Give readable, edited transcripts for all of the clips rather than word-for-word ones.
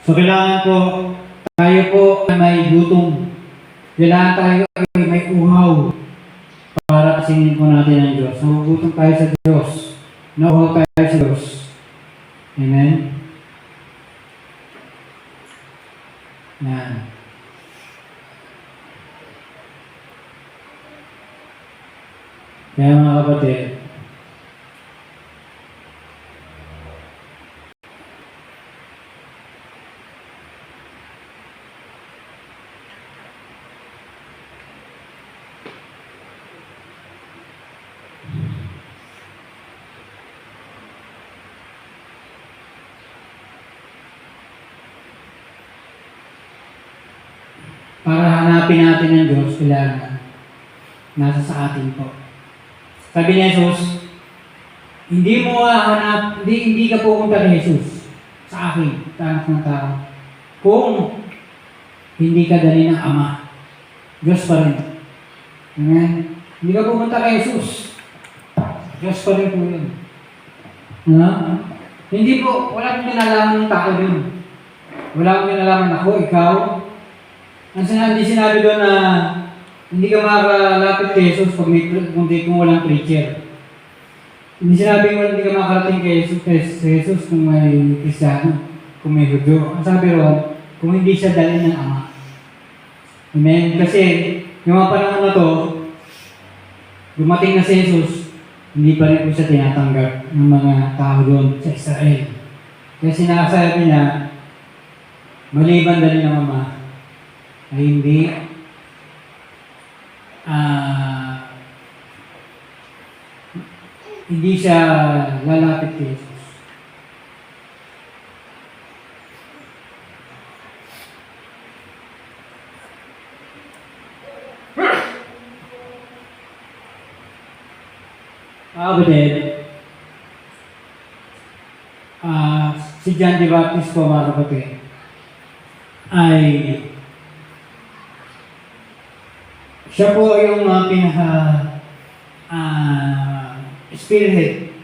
So kailangan po, tayo po ay may gutom. Kailangan tayo ay may uhaw para kasingin po natin ang Diyos. So gutom tayo sa Diyos. Nauhaw tayo sa Diyos. Amen? Yan. Kaya mga kapatid, para hanapin natin ang Diyos, kailangan nasa sa atin po. Sabi ni Jesus, hindi mo hahanap, hindi ka pupunta kay Jesus sa akin, sa anak ng tao. Kung hindi ka dali ng Ama, Diyos pa rin. Amen? Hindi ka pupunta kay Jesus. Diyos pa rin po yun. Hindi po, wala kong kinalaman ng tao yun. Wala kong kinalaman ako, ikaw. Hindi sinabi doon na hindi ka makakalapit kay Jesus kung walang preacher. Hindi sinabi mo hindi ka makakarating kay Jesus kung may Kristiyano, kung may Hudyo. Ang sabi ron, kung hindi siya dali ng Ama. Amen? Kasi yung mga panahon na to, dumating na si Jesus, hindi pa rin po siya tinatanggap ng mga tao doon sa Israel. Kasi sinasabi niya, maliban dali ng Ama, ay hindi siya lalapit kay Jesus. Kapatid, si John the Baptist po mga kapatid ay siya po yung spearhead.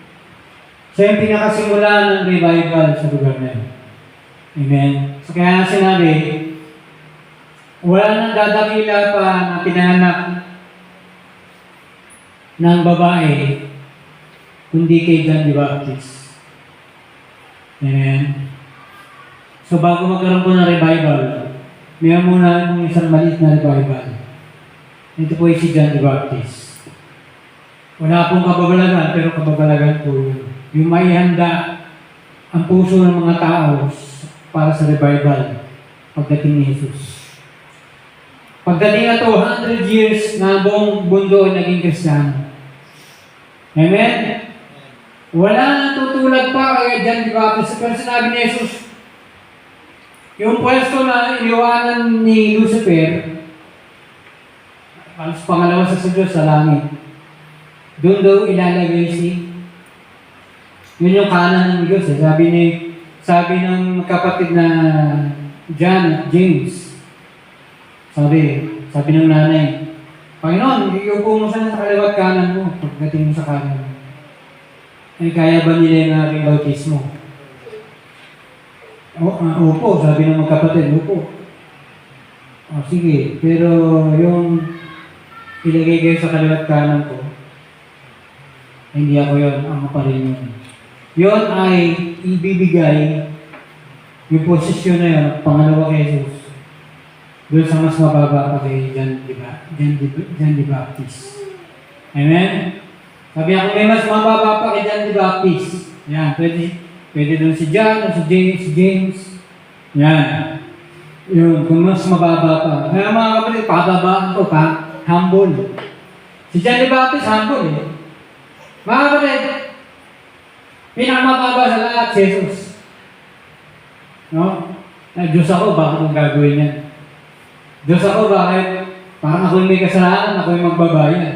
Siya yung pinakasimula ng revival sa lugar na yun. Amen? So kaya sinabi, wala nang dadakila pa na pinahanap ng babae kundi kay John the Baptist. Amen? So bago magkaroon po ng revival, mayroon muna kung isang maliit na revival. Ito po si John the Baptist. Wala pong kababalagan, pero kababalagan po yun. Yung maihanda ang puso ng mga tao para sa revival pagdating ni Jesus. Pagdating na to, 100 years na buong mundo ay naging Kristiyano. Amen? Wala nang tutulad pa kay John the Baptist. Pero sinabi ni Jesus, yung pwesto na iniwanan ni Lucifer, halos pangalawa sa Diyos sa langit. Doon daw ilalagay yun yung kanan ng Diyos. Sabi ng kapatid na James, sabi ng nanay, Panginoon, iupo mo siya sa kaliwat kanan mo pagdating mo sa kanan mo. Ay, kaya ba nila yung aking bautismo? Opo, sabi ng mga kapatid, opo. Sige, pero yung ilagay kayo sa kaliwat kanan ko, hindi ako yun, Ama pa rin yun. Yun ay ibibigay yung posisyon na yun, pangalawa kay Jesus, doon sa mas mababa pa kay John the Baptist. Amen? Sabi ako, may mas mababa pa kay John the Baptist. Yan, pwede doon si John o si James. Yan. Yun, kung mas mababa pa. Kaya mga kapatid, pababaan ko pa, humble. Si John the Baptist, humble eh. Mga kapatid, pinakamababa sa lahat, Jesus. No? Diyos ako, bakit kong gagawin yan? Diyos ako, bakit? Parang ako yung may kasalanan, ako yung magbabayad.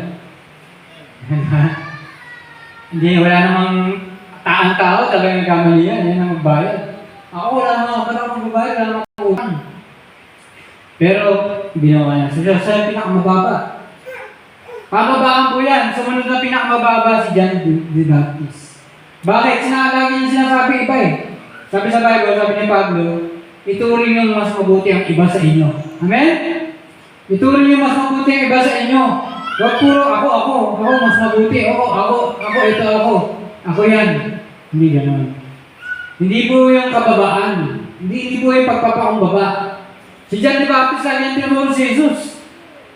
Hindi, wala namang taang tao, talagang kamali yan, yan ang magbayad. Ako, wala namang magbabayad, wala namang utang. Pero, ginawa niya. So, Diyos ay pinakamababa. Pababaan po yan. Sumunod na pinakamababa si John the Baptist. Bakit? Lagi niya sinasabi iba eh. Sabi sa Bible, sabi ni Pablo, ituring yung mas mabuti ang iba sa inyo. Amen? Ituring yung mas mabuti ang iba sa inyo. Huwag puro ako mas mabuti. Ito ako. Ako yan. Hindi ganoon. Hindi po yung kababaan. Hindi po yung pagpapakumbaba. Si John the Baptist lang yan tinamuro si Jesus.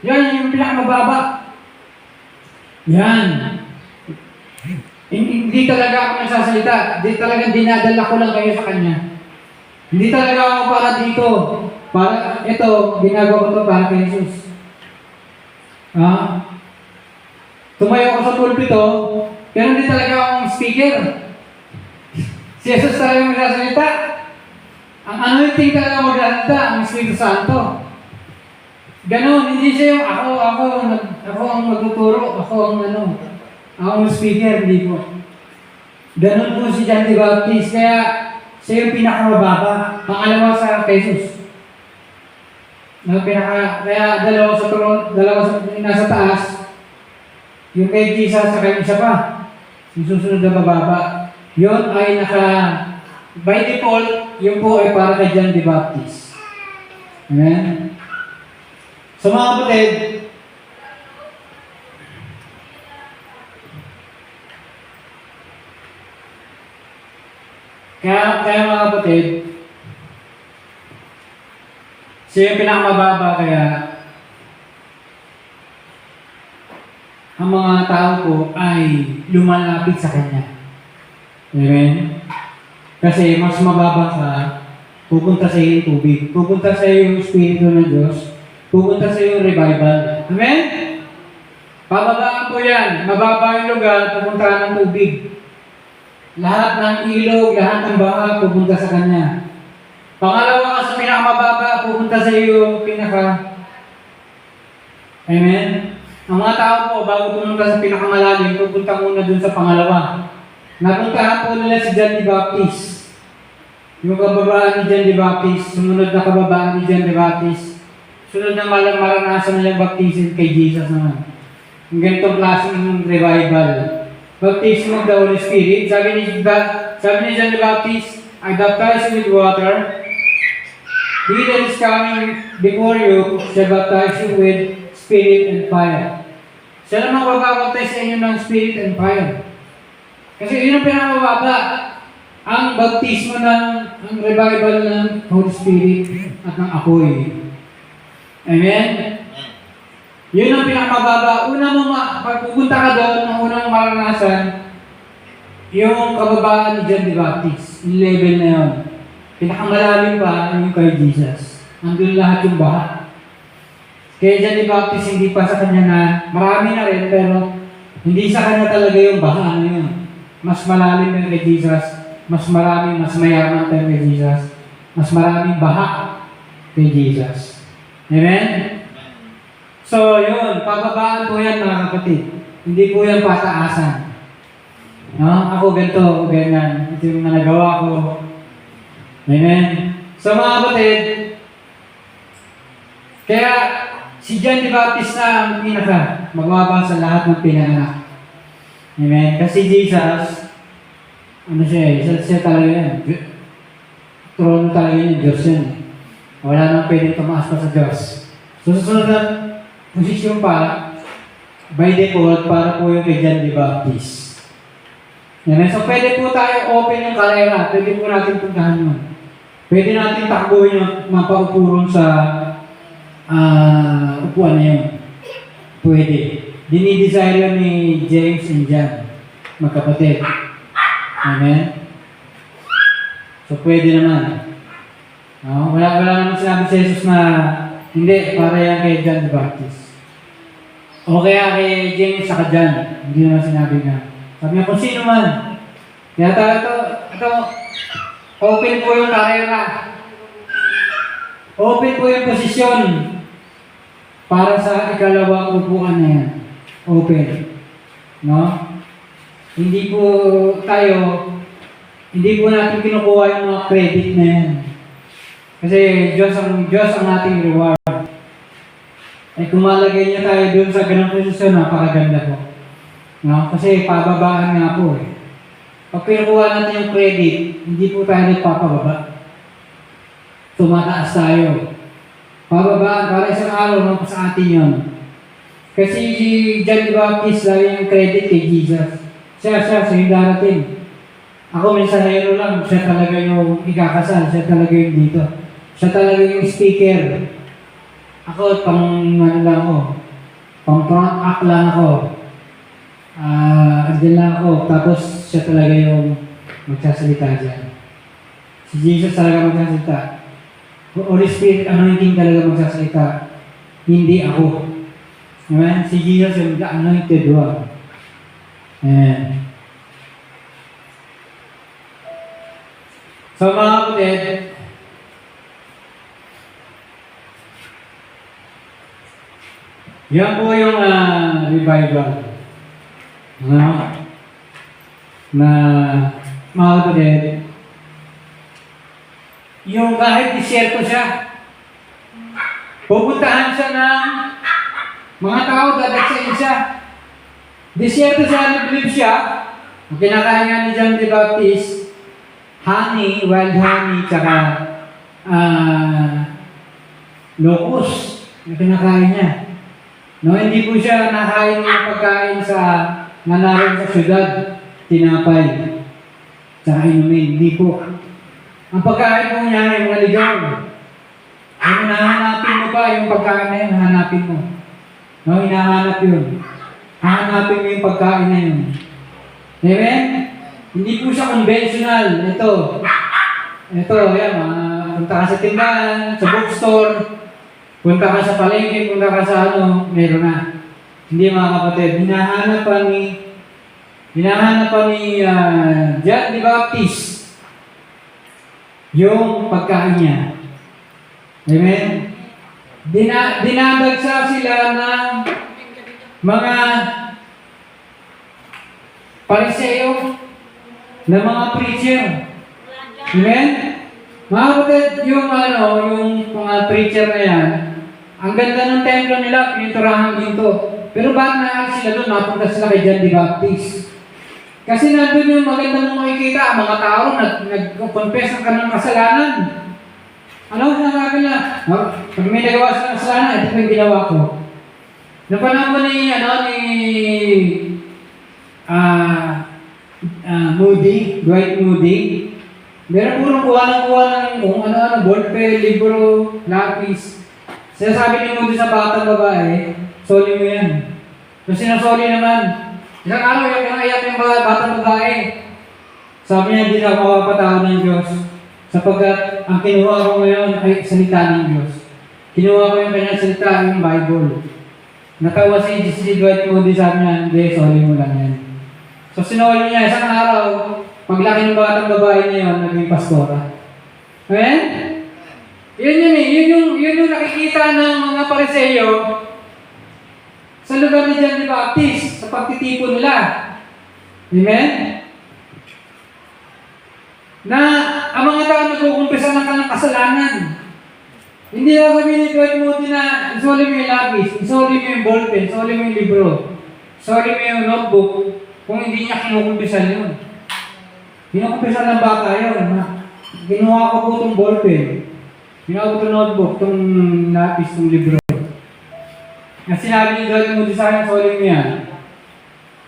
Yan yung pinakamababa. Yan. Hindi talaga ako nagsasalita. Hindi talaga dinadala ko lang kayo sa Kanya. Hindi talaga ako para dito. Para, ito, ginagawa ko ito para kay Jesus. Tumayo ako sa pulpito, pero hindi talaga akong speaker. Si Jesus talaga magsasalita. Ang anointing talaga magsasalita, ang Espiritu Santo. Ganon, hindi siya yung ako ang magtuturo, ako ang speaker, hindi po. Ganon po si John the Baptist, kaya siya yung pinakamababa, pangalawa sa Jesus. Kaya dalawa sa nasa taas, yung kay Jesus sa kanya isa pa, yung susunod na bababa. Yun ay by default, yun po ay para kay John the Baptist. Amen? So mga kapatid, kaya mga kapatid, siya yung pinakamababa, kaya ang mga tao po ay lumalapit sa Kanya. Amen? Kasi mas mababa ka, pupunta sa iyo yung tubig, pupunta sa iyo yung Espiritu ng Diyos, pupunta sa iyo yung revival. Amen? Pababaan po yan. Mababa yung lugar, pupunta ng tubig. Lahat ng ilog, lahat ng baha, pupunta sa Kanya. Pangalawa ka sa pinakamababa, pupunta sa iyo yung Amen? Ang mga tao po, bago pumunta sa pinakamalalim, pupunta muna dun sa pangalawa. Napuntahan po nila si John the Baptist. Yung kababaan ni John the Baptist, sumunod na kababaan ni John the Baptist. Sunod na maranasan nilang baptism kay Jesus naman. Yung ganitong klaseng revival. Baptism of the Holy Spirit. Sabi ni John the Baptist, I baptize you with water. He that is coming before you shall baptize you with Spirit and fire. Siya naman magbabaptize sa inyo ng Spirit and fire. Kasi yun ang pinakababa. Ang baptismo ang revival ng Holy Spirit at ng apoy. Amen? Yun ang pinakamababa. Pag pupunta ka doon, ang unang maranasan, yung kababaan ni John the Baptist. Yung level na yun. Pinakamalalim pa yung kay Jesus. Nandun lahat yung baha. Kaya John the Baptist, hindi pa sa kanya na, marami na rin, pero hindi sa kanya talaga yung baha na yun. Mas malalim yung kay Jesus. Mas marami, mas mayaman tayo kay Jesus. Mas maraming baha kay Jesus. Amen? So, yun. Pababaan po yan, mga kapatid. Hindi po yan pataasan. No? Ako ganito, ako ganyan. Ito yung nagawa ko. Amen? So, mga kapatid, kaya si John the Baptist na ang magbaba sa lahat ng pinanganak. Amen? Kasi Jesus, siya talaga yan. Trono talaga yan, Diyos yan. Wala nang pwedeng tumaas pa sa Diyos. So, susunod na posisyon pa, by default, para po yung kay John the Baptist. Amen? So, pwede po tayo open yung karera. Pwede po natin puntahan yun. Pwede natin takbuhin yung mapaupuron sa upuan na yun. Pwede. Dinidesire yun ni James and John, magkapatid. Amen? So, pwede naman. Wala naman sinabi si Jesus na hindi, para yan kay John the Baptist. O kaya kay James saka John. Hindi naman sinabi na. Sabi niya, kung sino man. Kaya ito, open po yung karera. Open po yung posisyon para sa ikalawang upuan na yan. Open. No? Hindi po natin kinukuha yung mga credit na yan. Kasi Diyos ang ating reward. Ay kung malagay niya tayo doon sa ganang posisyon, napakaganda po. No? Kasi pababaan nga po eh. Pag kinukuha natin yung credit, hindi po tayo nagpapababa. tumataas tayo. Pababa, para isang araw na sa atin yun. Kasi si John the Baptist, lagi yung credit kay Jesus. Siya yung darating. Ako mensahero lang, siya talaga yung ikakasal, siya talaga yung dito. Siya talaga yung speaker. Ako, ano lang ako, pang front act lang ako. Andyan lang ako, tapos siya talaga yung magsasalita dyan. Si Jesus talaga magsasalita. Holy Spirit, anointing talaga magsasalita. Hindi ako. Amen? Si Jesus yung anointed one. Amen. So mga kapatid, yan po yung revival. Na mga kapatid, yung kahit disyerto siya, pupuntahan siya ng mga tao, dadagsayin siya. Disyerto siya, nag-believe siya. Ang kinakain nga ni John the Baptist, honey, wild honey, tsaka locust na kinakain niya. No, hindi po siya nakain ng pagkain sa nanaroon sa syudad, tinapay, tsaka inumin. Hindi po. Ang pagkain po niya ay mga ligaw. Ay, hinahanapin mo pa yung pagkain na yun, hahanapin mo. No, hinahanap yun. Hahanapin mo yung pagkain na yun. Amen? Hindi po siya conventional. Ito, ayan, punta ka sa tindahan, sa bookstore, punta ka sa palengke, punta ka sa meron na. Hindi mga kapatid, hinahanap pa ni John the Baptist yung pagkain niya. Amen? Dinadagsa sila ng mga pariseo, ng mga preacher. Amen? Mga kapatid, yung mga preacher na yan, ang ganda ng templo nila, piniturahan ginto. Pero bakit naalis sila doon? Napunta sila kay John the Baptist. Kasi nandun yung maganda mong makikita, ang mga tao nag-confess ng kanilang kasalanan. Ano sinasabi niya? Pag may nagawa sa kasalanan, ito po yung ginawa ko. Napanahon ni Moody, Dwight Moody, meron puro kuha ng kung ano-ano, ballpen, libro, lapis. Sinasabi ni Moody sa batang babae, soli mo yan. So sinasoli naman. Isang araw, iyak yung batang babae. Sabi niya, hindi na ako mapapatawad ng Diyos. Sapagkat ang kinuha ko ngayon ay salita ng Diyos. Kinuha ko yung kanyang salita, yung Bible. Natawa si Dwight Moody, sabi niya, hindi, soli mo lang yan. So sinoli niya, isang araw, paglaki ng batang babae niya yun, naging pastora. Amen? Yun yung nakikita ng mga pariseyo sa lugar ni John the Baptist, sa pagtitipon nila. Amen? Na ang mga tao nagkukumpisa ng kanilang kasalanan. Hindi lang sabihin ni Dwight Moody na isoli mo yung lapis, isoli mo yung ballpen, isoli mo yung libro, isoli mo yung notebook, kung hindi niya kinukumpisan yun. Kinukumpisan ng bata yun. Ginawa ko po itong ballpen, ginawa ko itong notebook, itong lapis, itong libro. Ang sinabi ni Dwight Moody sa akin, isoli mo yan.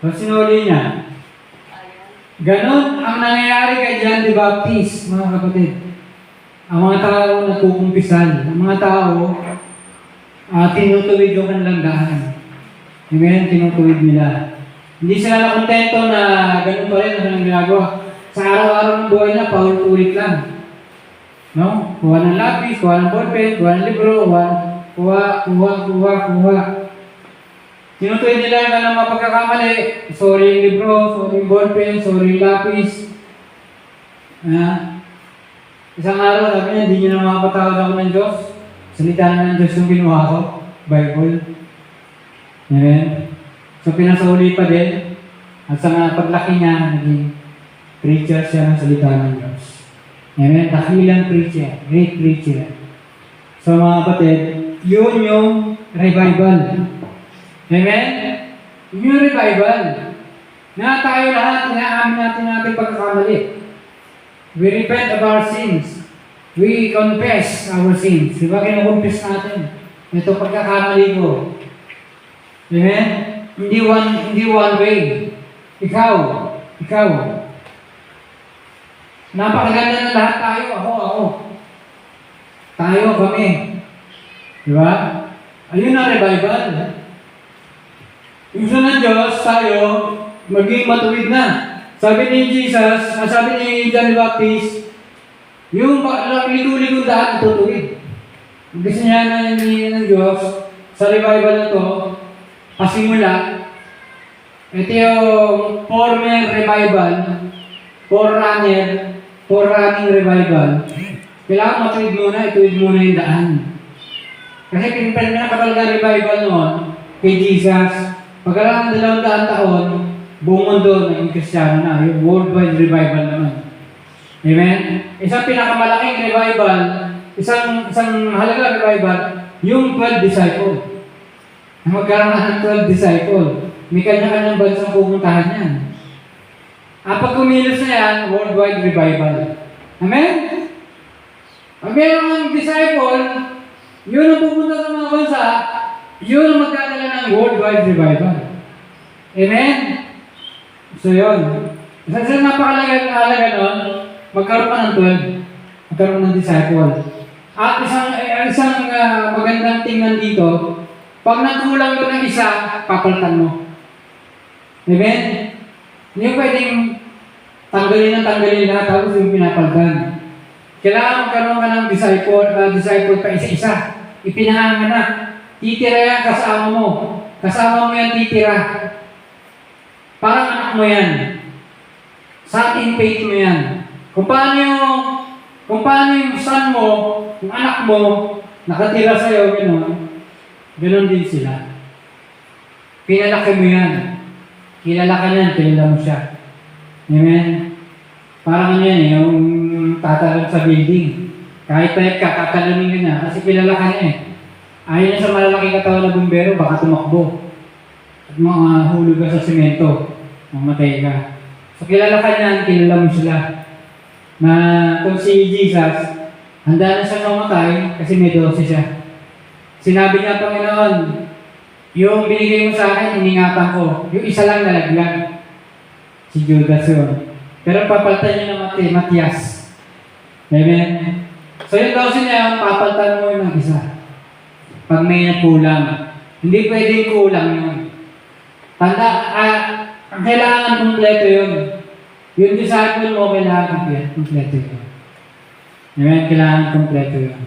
So sinoli niya. Ganon ang nangyayari kay John the Baptist, mga kapatid. Ang mga tao nagkukumpisan, ang mga tao tinutuwid yung kanilang daan. Amen? Tinutuwid nila. Hindi sila nakontento na ganun pa rin ang kanilang ginagawa. Sa araw-araw ng buhay na, paulit-ulit lang. No? Kuha ng lapis, kuha ng ballpen, kuha ng libro, kuha. Tinutuwid nila yung kanilang mga pagkakamali. Sorry yung libro, sorry yung ballpen, sorry yung lapis. Isang araw, sabi niya, hindi niyo na makapatawad ako ng Diyos. Salita na ng Diyos yung ginawa ko, Bible. Amen? So, pinasuli pa din. At sa paglaki niya, naging preacher siya ng salita ng Diyos. Amen? Dakilang preacher, great preacher. So, mga kapatid, yun yung revival. Amen? Yun yung revival. Na tayo lahat, inaamin natin pagkakamali. We repent of our sins. We confess our sins. Di ba? Kinukonfess natin. Ito pagkakamali ko. Amen? Hindi one way. Ikaw. Napakaganda na lahat tayo. Ako. Tayo, kami. Di ba? Ayun ang revival. Gusto ng Diyos, tayo, maging matuwid na. Sabi ni Jesus, sabi ni John the Baptist, yung ligo-ligong daan, tutuwid. Gusto niya na ng Diyos, sa revival na to, pasimula, ito yung former revival, running revival. Kailangan ituwid muna yung daan. Kasi pinakatalaga revival noon, kay Jesus, pagkalang 200 taon, buong mundo naging Kristiyano na, yung worldwide revival naman. Amen? Isang pinakamalaking revival, isang halaga revival, yung 12 disciple. Magkaroon ng 12 disciple. May kanya-kanyang bansang pupuntahan yan. Pag kumilos na yan, worldwide revival. Amen? Pag meron ng disciple, yun ang pupunta sa mga bansa, yun ang magdadala ng worldwide revival. Amen? So yun. Isa napakalaga nun, magkaroon ka ng 12. Magkaroon ng disciple. At isang magandang tingnan dito, pag nagkulang doon ng isa, papalitan mo. Amen? Hindi yung pwedeng tanggalin lahat, tapos yung pinapalitan. Kailangan magkaroon ka ng disciple pa isa-isa. Ipinahangan na. Titira yan kasama mo. Kasama mo yan titira. Parang anak mo yan. Sa ating faith mo yan. Kung paano yung son mo, yung anak mo, nakatira sa'yo, gano'n din sila. Pinalaki mo yan. Kilala ka yan, kilala mo siya. Amen? Parang yan yung tatalon sa building. Kahit payat ka, katalunin ka na, kasi kilala ka niya Ayaw niya sa malalaking katawan na bumbero, baka tumakbo. At hulog ka sa semento, mamatay ka. So kilala ka niyan, kilala mo sila. Na kung si Jesus, handa na siyang mamatay kasi may 12 siya. Sinabi niya, Panginoon, yung binigay mo sa akin, iningatan ko. Yung isa lang nalaglag. Si Judas yun. Pero papalitan niya ng Matias. Amen? So yung 12 niya, papalitan mo yung isa. Pag may nagkulang. Hindi pwedeng kulang yun. Ang kailangan kumpleto yun. Yung disciple mo, kailangan kumpleto yun. Amen? Kailangan kumpleto yun.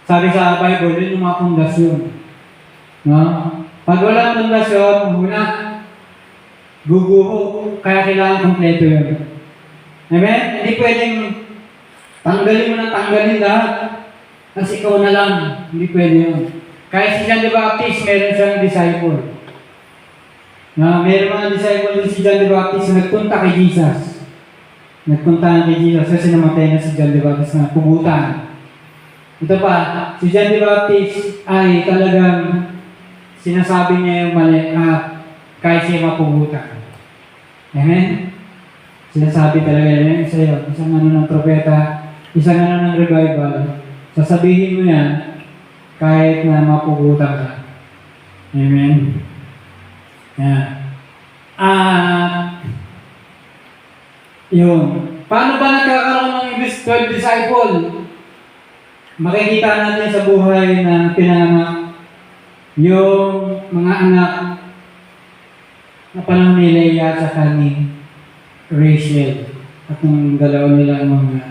Sabi sa Bible, yun yung mga pundasyon. No? Pag walang pundasyon, guguho. Kaya kailangan kumpleto yun. Amen? Hindi pwedeng tanggalin mo na tanggalin lahat. Kasi ikaw na lang. Hindi pwede yun. Kaya si John the Baptist, meron siyang disciple. Meron mga disciple din si John the Baptist na nagpunta kay Jesus. Nagpunta kay Jesus kasi namatay na si John the Baptist na pugutan. Ito pa, si John the Baptist ay talagang sinasabi niya yung mali kahit siya mapugutan. Amen? Sinasabi talaga yan sa'yo. Isang ng propeta, isang ng revival. Sasabihin mo yan kahit na mapugutan ka. Amen? Yan. Yun. Paano ba nagkakaroon ng 12 disciple? Makikita natin sa buhay na pinanganak yung mga anak na panahon ni Leia at saka ni Rachel at ng dalawa nilang mga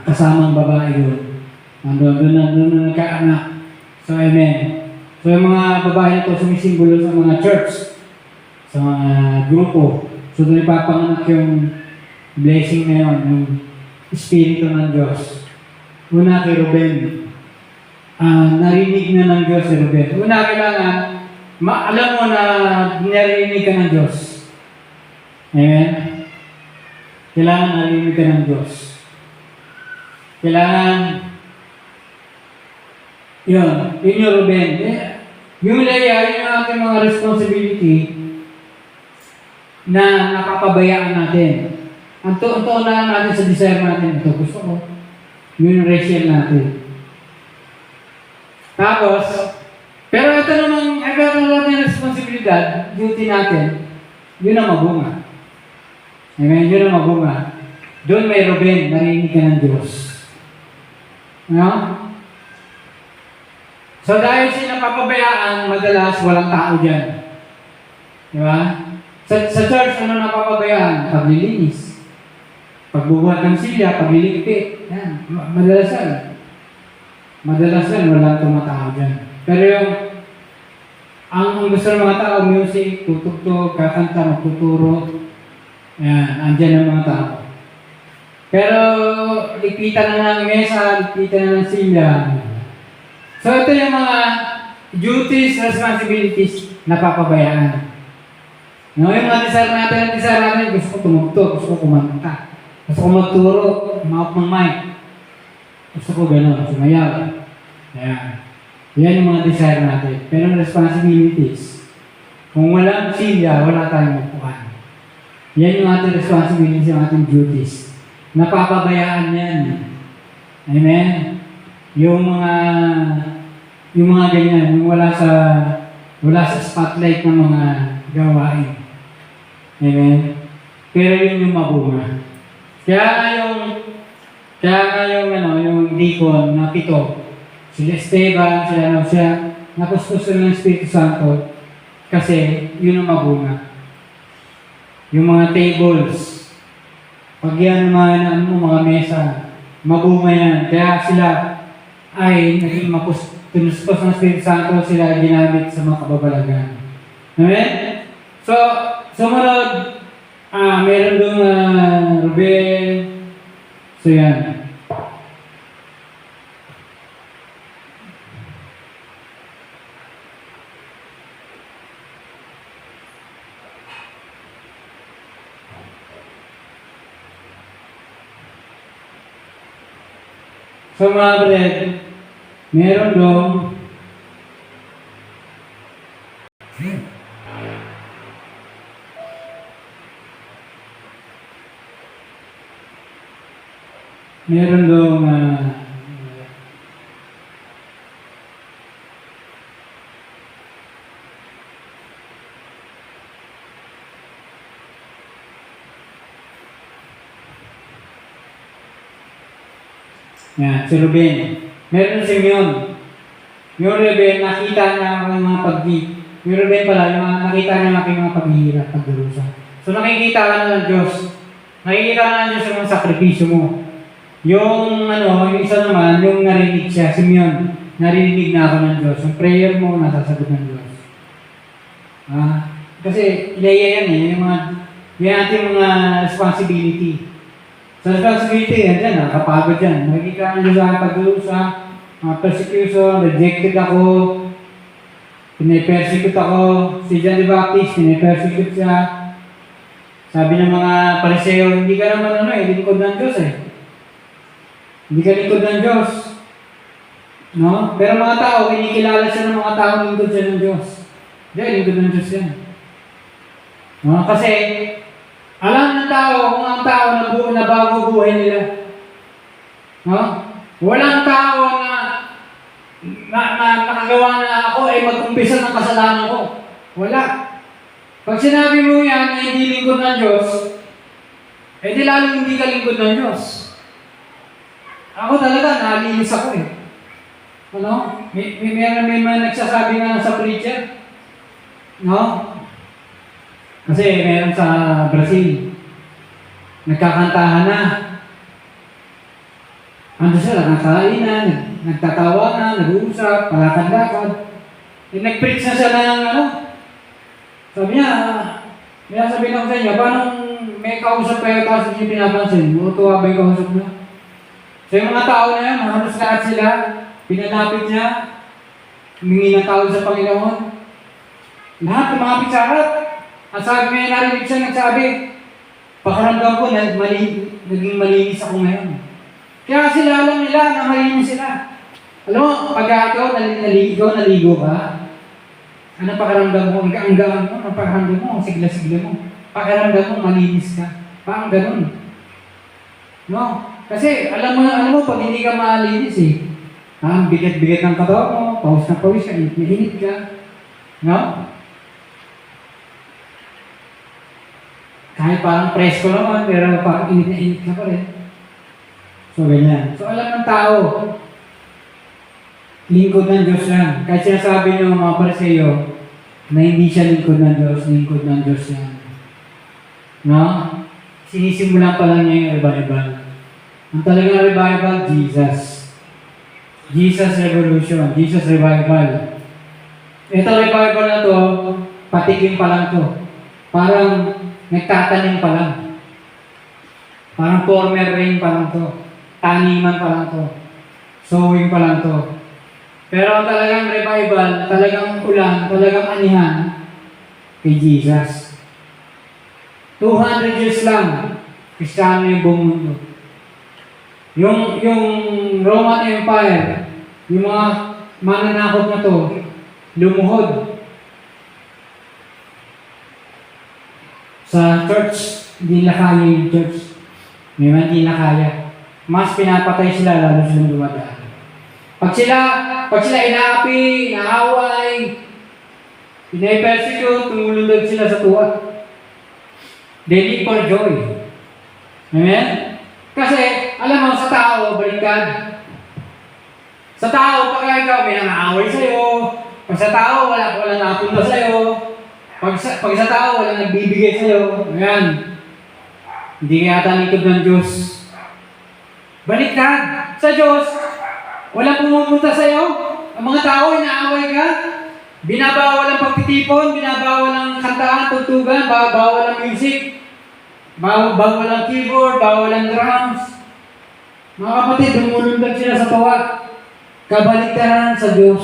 kasamang babae doon. Doon na nagkaanak. So, amen. So, yung mga babae na ito sumisimbolo sa mga church, sa mga grupo. So, doon ipapanganak yung blessing na yun, yung Espiritu ng Diyos. Una kay Ruben. Narinig na ng Diyos si Ruben. Una kailangan, alam mo na narinig ka ng Diyos. Amen? Kailangan narinig ka ng Diyos. Kailangan, yun yung Ruben. Yung Leia, yun yung ating mga responsibility. na napapabayaan natin. Ang tuon na natin sa desire natin, ito gusto ko. Yun yung ratio natin. Tapos, pero ito namang, ito natin responsibilidad, duty natin, yun ang mabunga. Amen, yun ang mabunga. Doon may Ruben, narinig ka ng Diyos. No? So dahil siya napapabayaan, madalas walang tao dyan. Di ba? Sa church, ano napapabayaan? Paglilinis. Pagbubuhat ng silya, pagliligpit. Yan. Madalasan, walang tumatao dyan. Pero ang gusto ng mga tao, music, tutugtog, kakanta, magtuturo, yan, andyan ang mga tao. Pero, lipitan na ng mesa, lipitan na ng silya. So, ito yung mga duties, responsibilities na papabayaan. No, yung mga desire natin, gusto ko tumugtog, gusto ko kumanta, gusto ko magturo, mouth ng mic. Gusto ko gano'n, sumayaw. Ayan. Yan yung mga desire natin. Pero responsibilities, kung walang silya, wala tayong mapuhan. Yan yung ating responsibilities, yung ating duties. Napapabayaan yan. Amen? Yung mga ganyan, yung wala sa spotlight ng mga gawain. Amen? Pero yun yung mabunga. Kaya yung deacon na 7, sila Esteban, siya, napustos ng Espiritu Santo, kasi yun ang mabunga. Yung mga tables, pag yan mga mesa, mabunga yan. Kaya sila ay naging pinuspos ng Espiritu Santo, sila ay ginamit sa mga kababalagan. Amen? So, sumunod, meron doon Ruben. So, yan. So, mga bret, meron doon yan, si Ruben. Meron si Simeon. Yung Ruben, nakita niya ang mga yung Ruben pala, nakita niya ang aking mga paghihirap, pagdurusa. So nakikita ka na ng Diyos. Nakikita ka na ng Diyos sa mga sakripisyo mo. Yung isa naman, yung narinig siya, Simeon, narinig na ako ng Diyos. Yung prayer mo, nasasagot ng Diyos. Kasi ilaya yan yung ating mga responsibility. Sa responsibility, yan dyan, nakapagod dyan. Nakikita ng Diyos sa aking pagdurusa, mga persecution, rejected ako, pinipersecute ako. Si John the Baptist, pinipersecute siya. Sabi ng mga Pariseo, hindi ka naman lingkod ng Diyos eh. Hindi ka lingkod ng Diyos. No? Pero mga tao, kinikilala siya ng mga tao, lingkod siya ng Diyos. Hindi, lingkod ng Diyos yan. No? Kasi, alam ng tao kung ang tao na bago buhay nila. No? Walang tao na nakagawa na ako ay magkumpisa ng kasalanan ko. Wala. Pag sinabi mo yan na hindi lingkod ng Diyos, eh di lalong hindi ka lingkod ng Diyos. Ako talaga, nalinis ako eh. May mga nagsasabi nga sa preacher. No? Kasi meron sa Brazil, nagkakantahan na. Ando sila, nakakain na, nagtatawa na, nag-uusap, palakad-lakad. Nag-preach na siya ng sabi niya, may sabihin ako sa inyo, paano may kausap kayo tapos hindi pinapansin? Tuwa ba yung kausap niya? So yung mga tao na yan, halos lahat sila, pinalapit niya, humingi ng tao sa Panginoon. Lahat, lumapit sa harap. At sabi may narinig siya, nagsabi, pakaramdam ko, naging malinis ako ngayon. Kaya sila alam nila na malinis sila. Alam mo, pag ikaw, naligo ka, ano pakaramdam mo? Ang gaan mo, ang pakaramdam mo, sigla-sigla mo. pakiramdam mo malinis ka. Parang ganun. No? Kasi alam mo, pag hindi ka malinis ang bigat-bigat ng katawan mo, pawis na pawis ka, init ka. No? Kahit parang presko naman, pero parang init na init ka pa rin. So, ganyan. So, alam ng tao, lingkod ng Diyos yan. Kahit sinasabi ng mga Pariseo na hindi siya lingkod ng Diyos yan. No? Sinisimulan pa lang niya yung revival. Ang talagang revival, Jesus. Jesus Revolution, Jesus Revival. Ito revival na to, patikim pa lang to. Parang nagtatanim pa lang. Parang former rain pa lang to. Taniman pa lang to. Sowing pa lang to. Pero talagang revival, talagang ulan, talagang anihan kay Jesus. 200 years lang, Kristiyano yung buong mundo. Yung Roman Empire, yung mga mananakop na to, lumuhod. Sa church, hindi na kaya yung church. May man hindi na kaya. Mas pinapatay sila, lalo silang dumadaan. Pag sila inaapi, inaaway, pinapersecute, tumulundag sila sa tuwa. They live for joy. Amen? Kasi, alam mo, sa tao, baliktad. Sa tao, pag ikaw may nangaaway sa'yo, pag sa tao, wala napunta sa'yo, pag sa tao, wala nagbibigay sa'yo, ayan, hindi ka yata likod ng Diyos. Baliktad. Sa Diyos, walang pumupunta sa'yo. Ang mga tao, inaaway ka. Binabawal ang pagtitipon, binabawal ang kantahan, tugtugan, bawal ang music, bawal ang keyboard, bawal ang drums. Mga kapatid, dumulundag sila sa tawa. Kabaliktaran sa Diyos.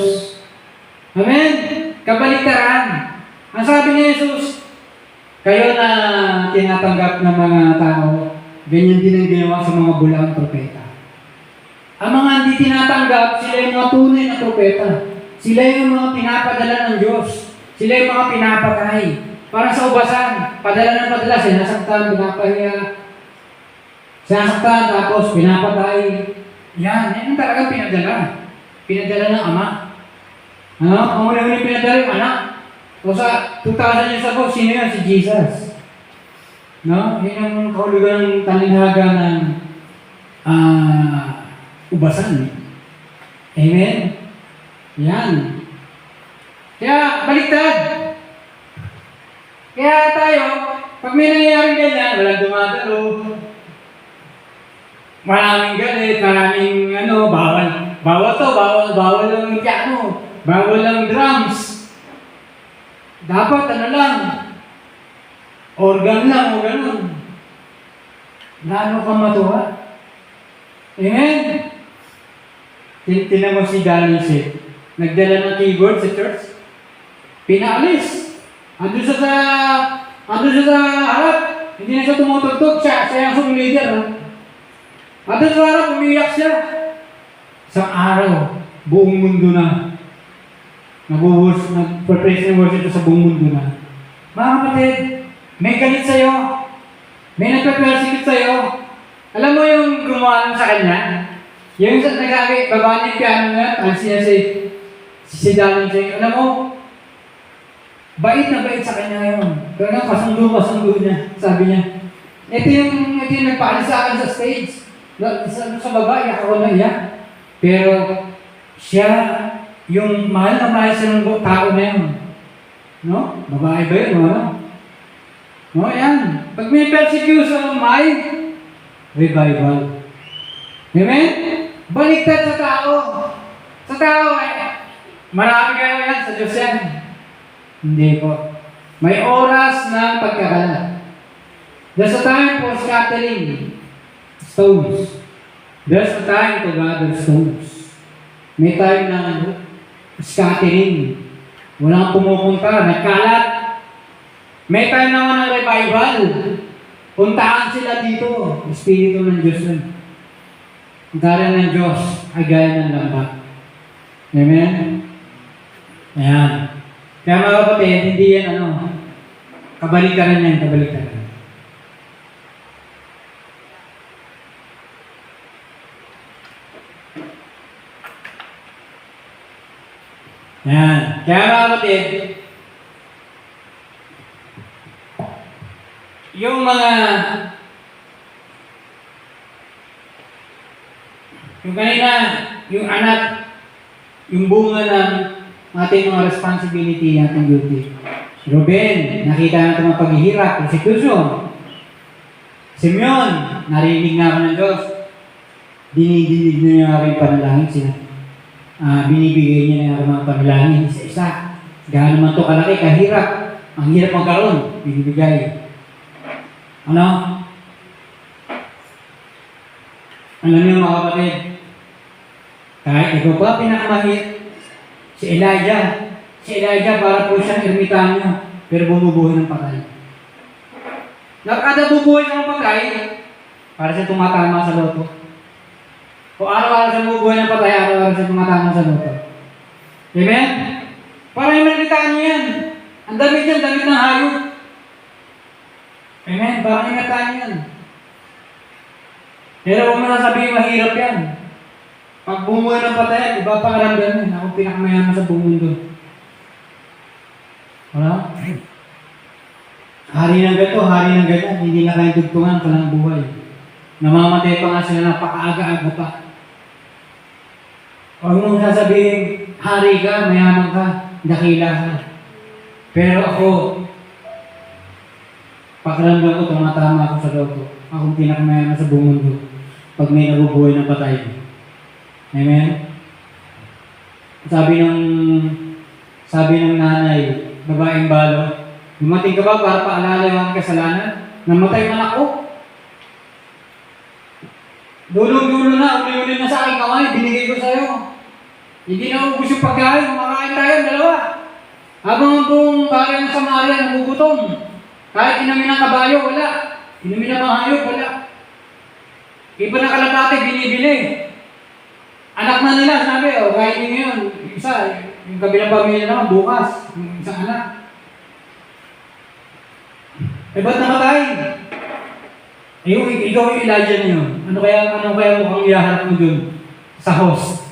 Amen? Kabaliktaran. Ang sabi ni Jesus, kayo na tinatanggap ng mga tao, ganyan din ang ginawa sa mga bulaang propeta. Ang mga hindi tinatanggap, sila yung mga tunay na propeta. Sila yung mga pinapadala ng Diyos. Sila yung mga pinapatay. Parang sa ubasan, padala ng padala, sinasaktan, pinapahiya. Sinasaktan, tapos pinapatay. Yan talagang pinadala. Pinadala ng Ama. Ano? Ang muli-muli pinadala yung anak. O sa 2,000 years ago, sino yun? Si Jesus. No? Yan ang kahulugan ng talinghaga ng ubasan. Amen? Yan. Kaya, baliktad. Kaya tayo, pag may nangyayaring ganyan, walang dumadalo. Maraming galit, maraming bawal ang piano, bawal ang drums. Dapat organ lang o ganun. Lalo ka matuwa. Amen? Tinan mo si Danise. Nagdala ng keyboard sa church. Pinaalis. Andun siya sa harap. Hindi na siya tumutugtog. Siya yung leader. Andun sa harap, umiyak siya. Isang araw, buong mundo na. Nag-praise and worship sa buong mundo na. Mga kapatid, may galit sa'yo. May nagpa-persecute sa'yo. Alam mo yung gumawa sa kanya? Yung nagsabi, baba niya yung piano nga, ang siya si Danny Jay. Alam mo, bait na bait sa kanya yun. Pero nga, kasundo niya. Sabi niya, ito yung nagpaalis sa akin sa stage. Sa baba, iyak ako na iyak. Pero siya, yung mahal siya ng tao na yun. No? Babae ba yun? No, yan. Pag may persecution, may revival. Amen? Baliktad sa tao. Sa tao, marami kayo yan sa Diyos yan. Hindi po. May oras ng pagkakalat. There's a time for scattering stones. There's a time to gather stones. May time na scattering. Walang pumupunta, nagkalat. May time naman ng revival. Puntaan sila dito. Espiritu ng Diyos nun. Ang galing ng Diyos ay gaya ng lambat. Amen? Ayan. Kaya mga kapatid, hindi yan Kabalikaran yan, kabalikaran. Yan. Kaya mga kapatid, yung kanina, yung anak, yung bunga ng ating mga responsibility, ating duty. Si Ruben, nakita natin mga paghihirap, persecution. Simeon, narinig nga ako ng Diyos. Dinidinig na niya aking panalangin siya. Binibigay niya na aking mga panalangin isa-isa. Gaano man ito kalaki, kahirap. Ang hirap magkaroon, binibigay. Ano? Alam niyo mga kapatid, kahit ikaw pa pinakamahit, si Elijah para po siyang ermitanyo, pero bumubuhay ng patay. Kada bubuhay ng patay, para siya tumatama sa loto. O araw-araw siya bumubuhay ng patay, araw-araw siya tumatama sa loto. Amen? Para yung ermitanyo yan. Ang damit yan, damit ng hayop. Amen? Para yung ermitanyo yan. Pero huwag mo na sabihin mahirap yan. Pag bumuhay ng patay, iba pa karamdaman yun. Ako pinakamayaman sa buong mundo. Wala? Hari ng gato, hari ng ganyan, hindi na kayang tugtungan ka ng buhay. Namamatay pa nga sila, napakaaga-aga pa. Huwag mong sasabihin, hari ka, mayaman ka, dakila ka. Pero ako, pakiramdam ko, tumatama ako sa loto. Akong pinakamayaman sa buong mundo. Pag may nabubuhay ng patay. Amen? Sabi ng nanay, babaeng balo, dumating ka ba para paalala yung aking kasalanan? Namatay man ako. Dulo-dulo na, uli-uli na sa aking kamay, binigay ko sa'yo. Hindi na ubus yung pagkain, kumakain tayo, dalawa. Habang ang buong bayan ng Samaria, nagugutom. Kahit inumin ng kabayo, wala. Inumin ng mga hayop, wala. Iba na kalapate, binibili. Anak na nila, sabi, kainin nyo yun. Isa, yung kabilang pamilya naman, bukas. Yung isang anak. Ba't namatay? Ikaw yung Elijah niyo. Ano kaya mukhang iyaharap mo dun? Sa host.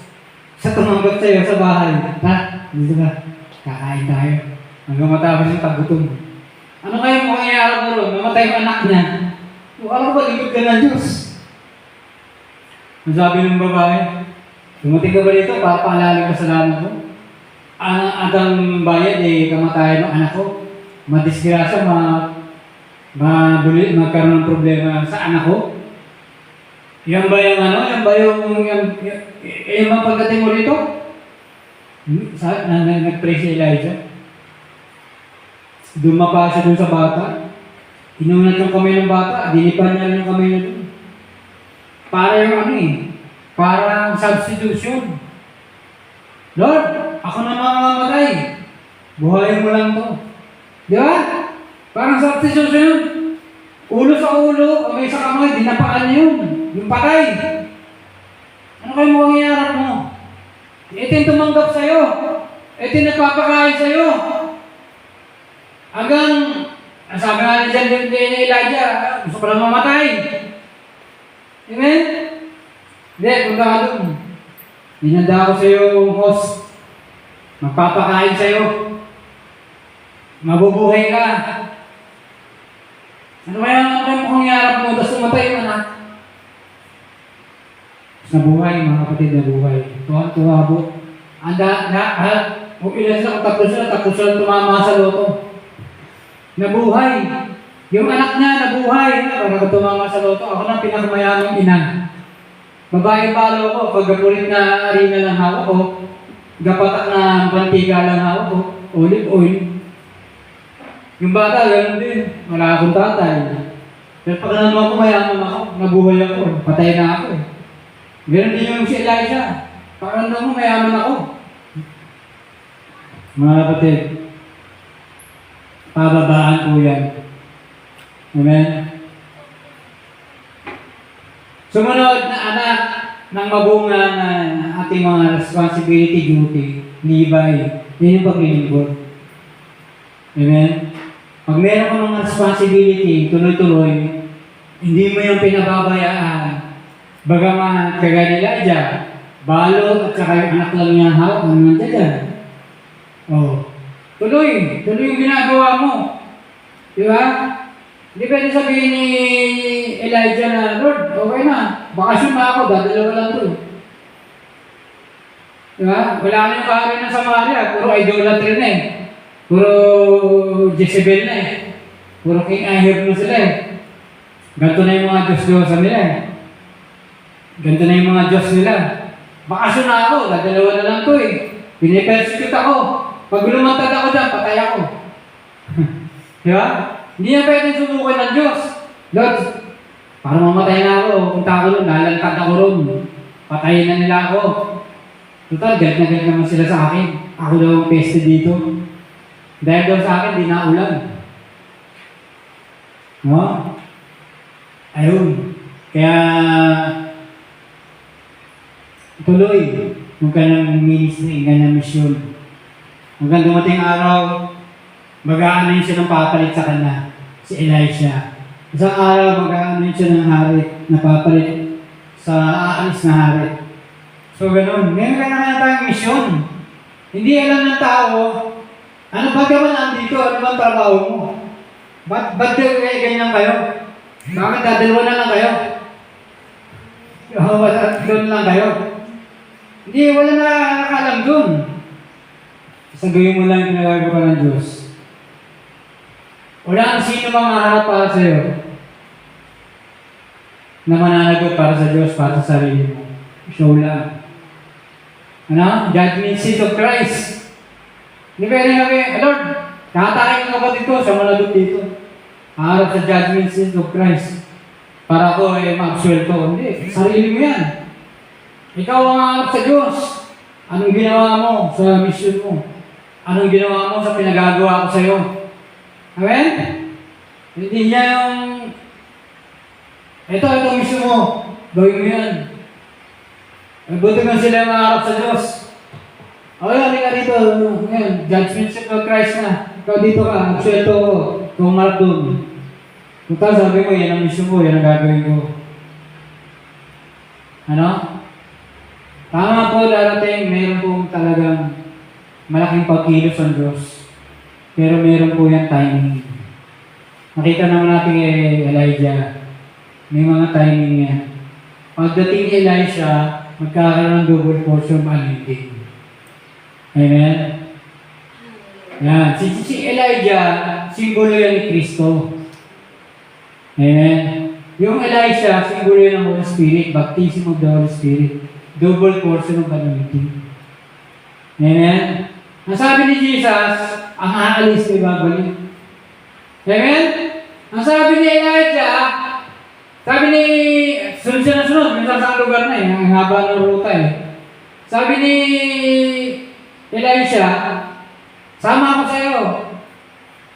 Sa tumanggap sa'yo sa bahay. Ha? Dito ka. Kakain tayo. Hanggang matapos yung tagutom. Ano kaya mukhang iyaharap mo ron? Namatay yung anak niya. Alam ko ba, lingkod ka ng Diyos? Ang sabi ng babae, dumating ka ba dito para paalaling kasalanan ko? Agang bayad kamatayan ng anak ko. Madisgrasya, magkaroon ng problema sa anak ko. Yan ba yung mga pagdating mo rito? Nag-pray si Elijah. Dumapa siya dun sa bata. Inunat yung kamay ng bata, dinipan niya rin yung kamay niya dun. Para yung parang substitution. Lord, ako na mamamatay. Buhayin mo lang to. Di ba? Parang substitution. Ulo sa ulo, kamay sa kamay, dinapaan niya yun. Yung patay. Ano kayo mukhang iarap mo? Ito yung tumanggap sa'yo. Ito yung nagpapakain sa'yo. Hanggang, sabi nga ni Elijah, gusto ko lang mamatay. Amen? Hindi, punta ka doon. Hinanda ko sa'yo yung host. Magpapakain sa'yo. Mabubuhay ka. Ano kaya mukhang iarap mo, tapos tumatay yung anak? Nabuhay, mga kapatid, nabuhay. Tuwa po. Kung ilan sila, tapos sila tumama sa loto. Nabuhay. Yung anak niya, nabuhay. Para tumama sa loto, ako na pinakamayamang ina. Babae palo ko, pagkapulit na harina lang hawak ko, gapatak na mantika lang hawak ko, olive oil. Yung bata, gano'n din. Wala akong tatay. Pero pag naman ako, mayaman ako, nabuhay ako, patay na ako eh. Gano'n din yung si Elijah. Pag naman mo, mayaman ako. Mga kapatid, pababaan po yan. Amen? Sumunod na anak ng mabunga na ating mga responsibility duty, Levi, yun yung paglilingkod. Amen? Pag meron ka mga responsibility, tuloy-tuloy, hindi mo yung pinababayaan. Bagaman, kagaya ni Elijah, balo at saka yung anak lang niya hawak, ang nandiyan dyan. Oh. Tuloy yung ginagawa mo. Di ba? Hindi pwede sabihin ni Elijah na, Lord, okay na, bakasyon na ako, dadalawa lang doon. Di ba? Wala na yung kahari ng Samaria, puro idolatry na eh. Puro Jezebel na eh. Puro King Ahab na sila eh. Ganto na yung mga Diyos-Diyosan nila eh. Ganto na yung mga Diyos nila. Bakasyon na ako, dadalawa na lang to eh. Pinipersecute ako. Pag lumantad ako dyan, patay ako. Di ba? Hindi na pwede subukan ng Diyos. Lord, para mamatay na ako, punta ako doon, lalantad ako ron. Patayin na nila ako. Total, galit na galit naman sila sa akin. Ako daw ang peste dito. Dahil daw sa akin, di na ulan. No? Ayun. Kaya, tuloy yung kanyang ministry, kanyang mission. Hanggang dumating araw, mag-aanayin siya ng papalit sa kanya, si Elisha. Isang araw, mag-aanayin siya ng hari na papalit sa aalis na hari. So, ganun. Meron ka na tayong mission. Hindi alam ng tao, ano ba ka ba nandito? Ano bang trabaho mo? Ba't ganyan kayo? Bakit dadalawa na lang kayo? Doon lang kayo? Hindi, wala na nakalang doon. Sasaguhin mo lang yung pinagagawa ng Diyos. Wala ang sino mang maharap para sa iyo na mananagot para sa Diyos, para sa sarili mo. Show lang. Ano? Judgment seat of Christ. Hindi pwede nga Lord, nakatakin ng kapatid ko, siya managot dito. Harap sa judgment seat of Christ. Para ako ma-absuelto. Hindi, sarili mo yan. Ikaw ang harap sa Diyos. Anong ginawa mo sa mission mo? Anong ginawa mo sa pinagagawa ko sa iyo? Amen? Hindi niya yung ito mission mo. Gawin mo yan. Buti man sila yung harap sa Diyos. Okay, halika dito. Ngayon, judgment seat of Christ na. Ikaw dito ka, absuelto ko. Ikaw marap doon. Kung sabi mo, yan ang mission ko, yan ang gagawin ko. Ano? Tama po, darating, meron po talagang malaking pagkilos ang Diyos. Pero meron po yan timing. Nakita naman natin Elijah, may mga timing yan. Pagdating ni Elisha, magkakaroon ng double portion of anointing. Amen? Yan. Si Elijah, simbolo yan ni Kristo. Amen? Yung Elisha, simbolo yan ng Holy Spirit, baptism of the Holy Spirit. Double portion of anointing. Amen? Ang sabi ni Jesus, ang aalis ay babalik. Amen? Ang sabi ni Elijah, sabi ni, sunod siya na sunod, minsan sa lugar na ang haba ng ruta Sabi ni Elisha, sama ako sa iyo.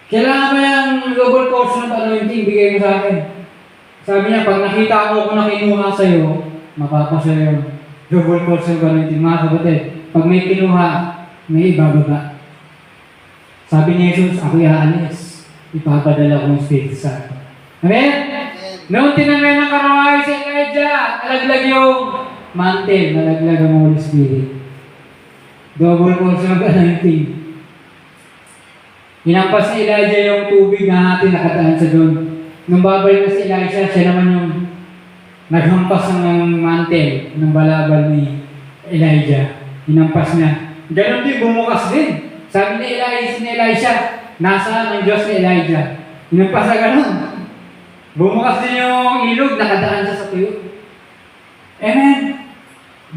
Kailangan ba yung double portion of anointing, bigay mo sa akin. Sabi niya, pag nakita mo kung nakinuha sa iyo, mapapasya yun. Double portion of anointing. Mga kapatid, pag may kinuha, may ibababa. Sabi ni Jesus, ako'y aalis. Ipapadala ko ng Spirit sa akin. Amen? Noong tinangay ng karaway si Elijah, nalaglag yung mantle, nalaglag ang Holy Spirit. Double portion of anointing. Hinampas ni Elijah yung tubig na atin nakataan sa doon. Nung babalik na si Elijah, siya naman yung naghampas ng mantle ng balabal ni Elijah. Hinampas niya. Ganon din, bumukas din. Sabi ni Elisha, nasa ng Diyos ni Elijah. Hinampas na ganon. Bumukas din yung ilog, nakadaan siya sa tuyo. Amen.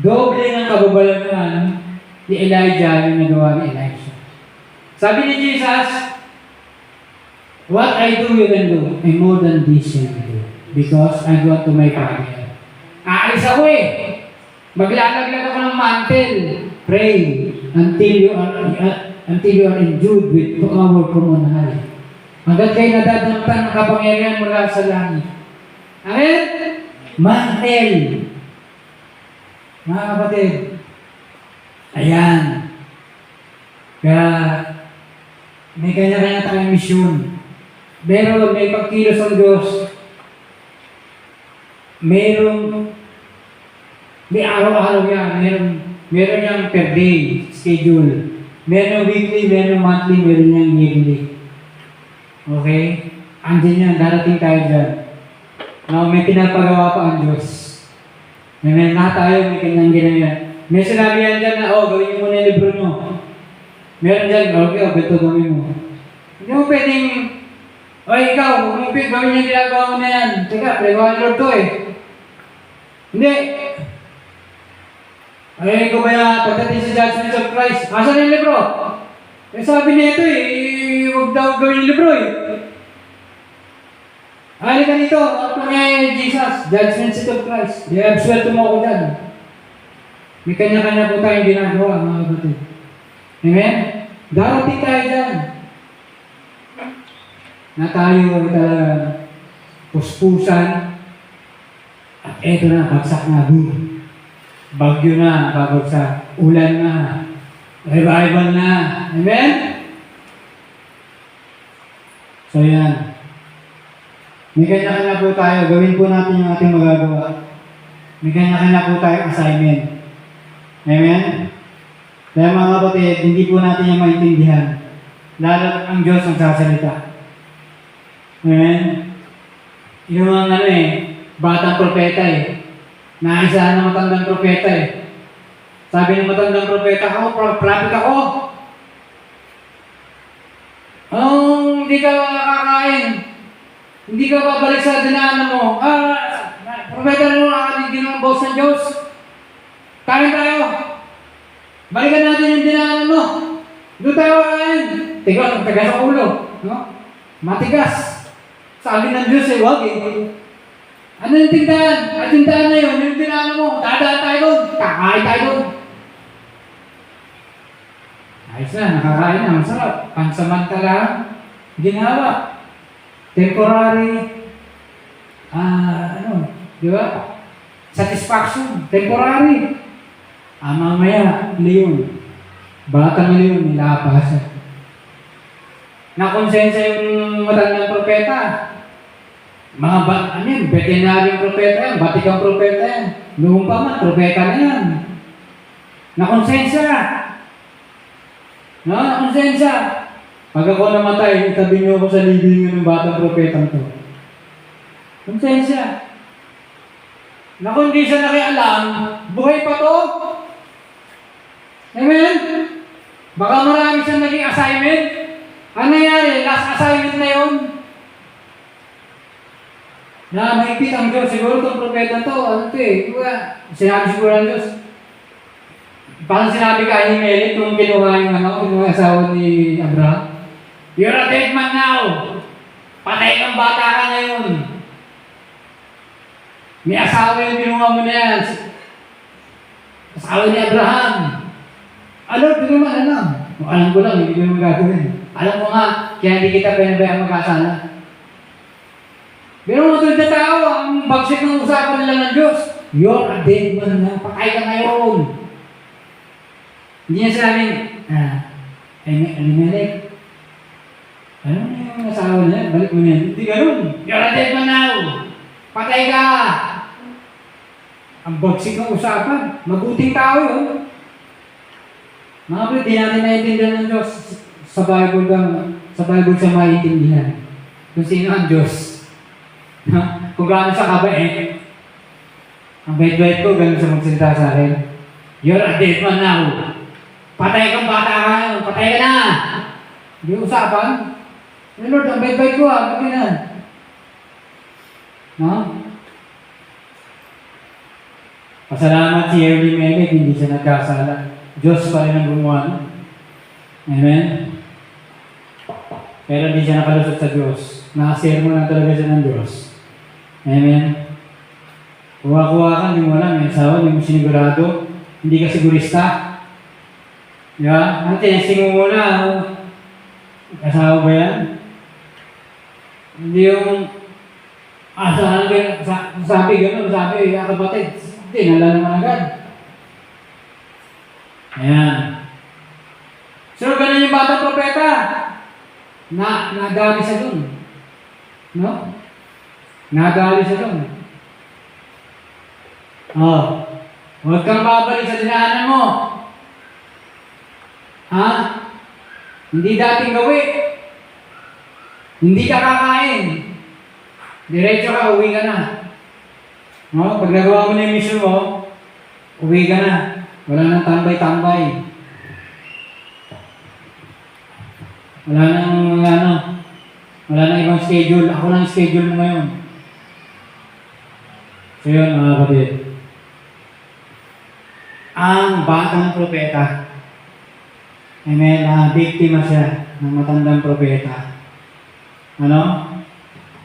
Doble ng kababalan ni Elijah yung nagawa ni Elisha. Sabi ni Jesus, what I do, you can do, and more than this you can do. Because I go to my Father. Aalis ako Maglalaglag ako ng mantle. Pray until you are endued with power from on high. Hanggang kayo nadadampan ng kapangyarihan mula sa langit. Amen? Mantle. Mga kapatid. Ayan. Kaya may kanya-kanya tayong misyon. may pagkilos ang Diyos. May araw-araw yan. Meron yang per day schedule. Meron weekly, meron monthly, meron yang yearly. Okay? Andyan yan, darating tayo dyan. Now, may pinapagawa pa ang Diyos. May tayo, may kanyang ginaya. May sinabi yan dyan na, gawin niyo muna yung libro nyo. Meron dyan, okay, ganito gawin mo. Hindi mo pwedeng, ikaw, umupit, gawin yung ginagawa mo na yan. Teka, pregawan Lord to eh. Hindi. Ikaw ba yan, pagdating sa judgment of Christ, asan yung libro? Sabi niya ito huwag daw gawin yung libro eh. Halika dito, ako niya Jesus, judgment seat of Christ. Di absuelto mo ako dyan. May kanya-kanya po tayong ginagawa, mga kapatid. Amen? Darating tayo dyan. Na tayo ay talagang puspusan. At eto na, bagsak na. Bagyo na, babagsak. Ulan na. Revival na. Amen? So yan. May kanya-kanya po tayo. Gawin po natin yung ating magagawa. May kanya-kanya po tayong assignment. Amen? Kaya mga kapatid, hindi po natin yung maintindihan. Lalo ang Diyos ang sasalita. Amen? Yung mga batang propeta Naisahan ng matandang propeta Sabi ng matandang propeta, prophet ako. Hindi ka kakain. Hindi ka babalik sa dinaanan mo. Propeta mo, aking ginawang boss ng Diyos. Kain tayo. Balikan natin yung dinaanan mo. Doon tayo kain. Tigas, tigas ang ulo. No? Matigas. Sabi ng Diyos wag Ano yung tindahan? Ang tindahan na yun, yung dinaanan mo. Dadaan tayo doon. Kakain tayo doon. Ayos na, nakakain na. Masarap. Pansamantala, ginawa. Temporary, di ba? Satisfaction, temporary. Mamaya, leon. Batang leon, nilapasa. Nakonsensya yung matandang propeta. Mga vetenaryong propeta yan, batikang propeta yan. Noong pa man, propeta na yan. Nakonsensya. Nakonsensya. Pag ako namatay, itabi niyo ako sa libingan ng batang propetang to. Konsensya. Naku, hindi siya nakialam, buhay pa to. Amen? Baka marami siyang naging assignment. Ano nangyari? Last assignment na yun. Na mahigpit ang Diyos. Siguro itong propeta to, sinabi siguro ang Diyos. Parang sinabi ka ni Melit nung kinuha yung asawa ni Abraham. You're a dead man now. Patay kang bata ka ngayon. May asawa yung kinuha mo na yan. Asawa ni Abraham. Alam, hindi naman alam. Alam ko lang, hindi ko naman gagawin. Alam mo nga, kaya hindi kita pinabayang magkasala. Pero matulad na tao, ang bagsik ng usapan nila ng Diyos, you're a dead man na. Patay ka ngayon. Hindi niya sinabing, Elimelech, ano yung asawa niya? Balik mo niya. Hindi ganun. You're a dead man now. Patay ka. Ang bagsik ng usapan. Mabuting tao yun. Mga kapatid, di natin naiintindihan ng Diyos sa Bible siya maiintindihan. Kung sino ang Diyos. Kung gaano siya kabait. Ang bait-bait ko, gano'n siya magsalita sa akin. You're a dead man now. Patay kang bata ka. Patay ka na. Hindi usapan. Lord, ang bait-bait ko bakit na? Pasalamat si Elimelech, hindi siya nagkasala. Diyos pa rin ang gumawa. Amen? Pero hindi siya nakalusot sa Diyos. Nakasermo na talaga siya ng Diyos. Amen? Kuha-kuha ka, hindi mo alam, may asawa, hindi mo sinigurado, hindi ka sigurista. Ang testing mo muna, asawa ba yan? Hindi yung sabi gano'n, kapatid, hindi, nala naman agad. Ayan. So, ganun yung batang propeta. Nadami siya dun. No? Nadali siya doon. Oh, huwag kang babalik sa dinaanan mo. Ha? Hindi dating gawi. Hindi ka kakain. Diretso ka, uwi ka na. No? Pag nagawa mo na yung mission mo, uwi ka na. Wala nang tambay-tambay. Wala nang ibang schedule. Ako lang schedule mo ngayon. So yun, mga kapatid. Ang batang propeta. Amen. Biktima siya ng matandang propeta. Ano?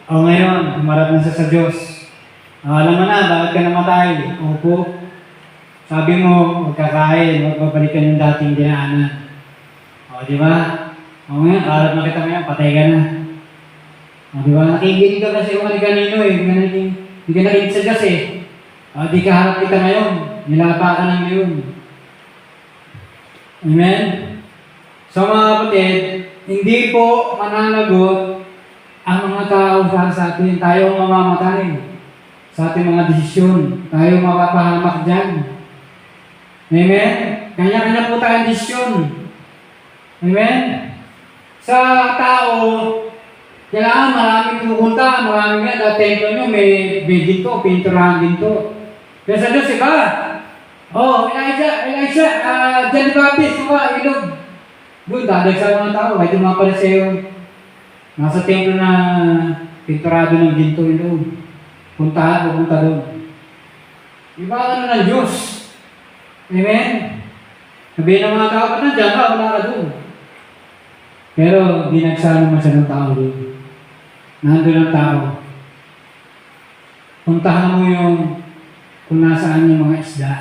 O ngayon, humarap na siya sa Diyos. Alam mo na, bakit ka namatay? Opo. Sabi mo, magkakain, magbabalikan yung dating dinaanan. O, di ba? O ngayon, harap na kita ngayon, patay ka na. O, di ba? Nakikinig ka kasi kung kanino eh. Hindi ka nakikinig sa Diyos eh. O, di ka harap kita ngayon. Nilapa ka na ngayon. Amen? So mga kapatid, hindi po mananagot ang mga tao sa atin. Tayo ang mamamatay sa ating mga desisyon. Tayo mapapahamak dyan. Amen? Kanya-kanya po tayong desisyon. Amen? Sa tao, kailangan maraming pupunta, maraming nga, templo nyo, may dito, pinturahan din to. Pero sa Diyos, iba? Oh, Elijah, John the Baptist, ilog. Doon, dadagsa mga tao, kahit yung mga Pariseo, nasa templo na pinturado ng ginto yung loob. Pupunta doon. Iba ano ng Diyos. Amen? Sabihin ng mga tao, nandiyan ka, wala ka doon. Pero, dinagsa naman siya ng tao doon. Nandun ang tao. Puntahan mo yung kung nasaan yung mga isda.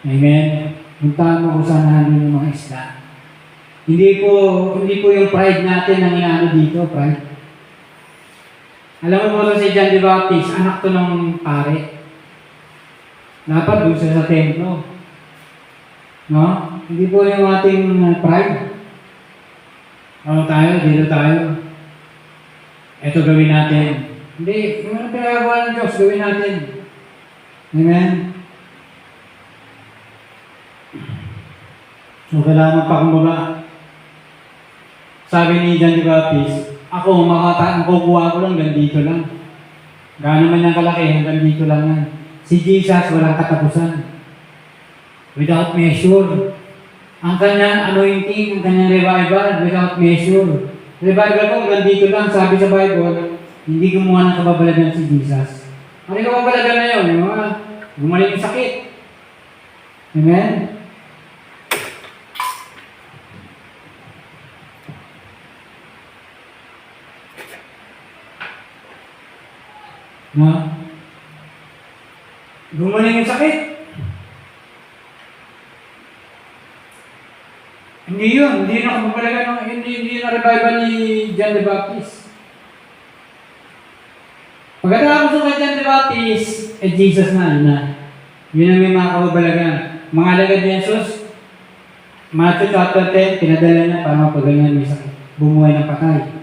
Amen? Puntahan mo kung saan nandun yung mga isda. Hindi po yung pride natin ang inaano dito, pride. Alam mo si John the Baptist, anak to ng pare. Dapat doon siya sa templo. No? Hindi po yung ating pride. Dito tayo. Ito gawin natin. Hindi, yung ano pinagawa ng Diyos, gawin natin. Amen? So, kailangan pa kumbaga. Sabi ni John the Baptist, ako, makukuha ko lang, ganito lang. Gaano man yung kalaki, hanggang dito lang yan. Si Jesus, walang katapusan. Without measure. Ang kanyang anointing, ang kanyang revival, without measure. Revival ko, hanggang dito lang. Sabi sa Bible, hindi gumawa ng kababalagan si Jesus. Ano yung kababalagan na yun? Yung mga gumaling yung sakit. Amen? No? Gumaling yung sakit. Hindi yun. Hindi na kababalagan hindi na revival ni John the Baptist. Pagkatapos ng John the Baptist, Jesus na. Yun ang may mga kababalagan. Mga alagad ni Jesus, Matthew chapter 10, pinadala niya para mapaganyan may sakit. Bumuhay ng patay.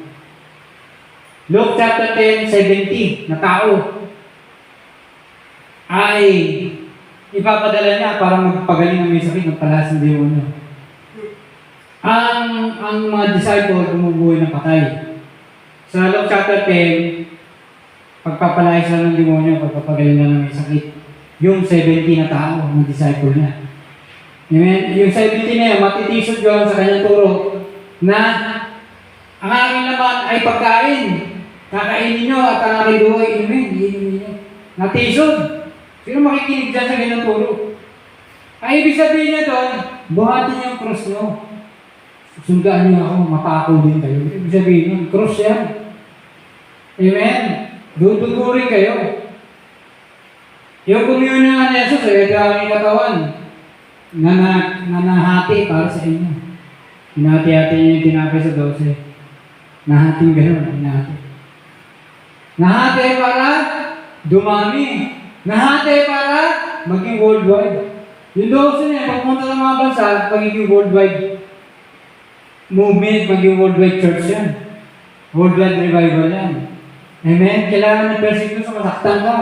Luke chapter 10, 70, na tao ay ipapadala niya para magpagaling ng may sakit ng palas ng demonyo. Ang mga disciple bumubuhay ng patay. Sa Luke chapter 10, pagpapalayas na ng demonyo, pagpapagaling na ng may sakit. Yung 70 na tao, ng disciple niya. Amen? Yung 70 na yan, matitisod yun sa kanyang turo na ang aking naman ay pagkain. Kakainin nyo at ang aking buhay, inumin nyo. Natisod. Sino makikinig dyan sa kanyang turo? Ang ibig sabihin niya doon, buhatin niyo ang cross nyo. Sundaan niyo ako, mapako din kayo. Ibig sabihin nyo, cross yan. Amen? Dudugurin kayo. Yung communion nga ni Jesus, ito ang aking katawan na nahati para sa inyo. Hinati-hati niyo yung tinapay sa 12. Nahating gano'n, hinati. Nahati para dumami. Nahati para maging worldwide. Yung 12 niya, pagpunta ng mga bansa, magiging worldwide movement, maging worldwide church yan. Worldwide revival yan. Amen? Kailangan ng persecution, masaktan ka.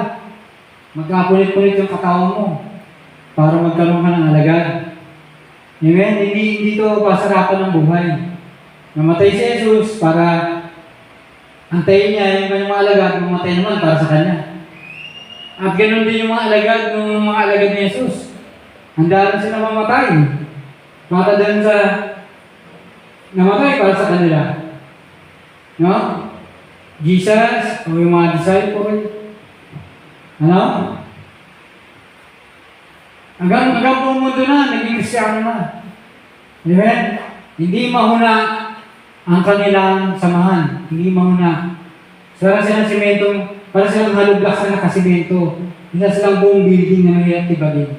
Magkapulit-pulit yung katawan mo para magkaroon ka ng alagad. Amen? Hindi ito pasarapan ng buhay. Namatay si Jesus para antayin niya yung kanyang mga alagad, mamatay naman para sa kanya. At ganoon din yung mga alagad ng mga alagad ni Jesus. Handa rin sila mamatay. Mata din sa namatay para sa kanila. No? Jesus o yung mga disciple. Ano? Hanggang buong mundo na, naging Kristiyano na. Amen? Hindi mahuna ang kanilang samahan. Hindi mahuna. Para silang simento, para silang halublas na nakasimento. Hindi silang buong building na mahirap tibagin.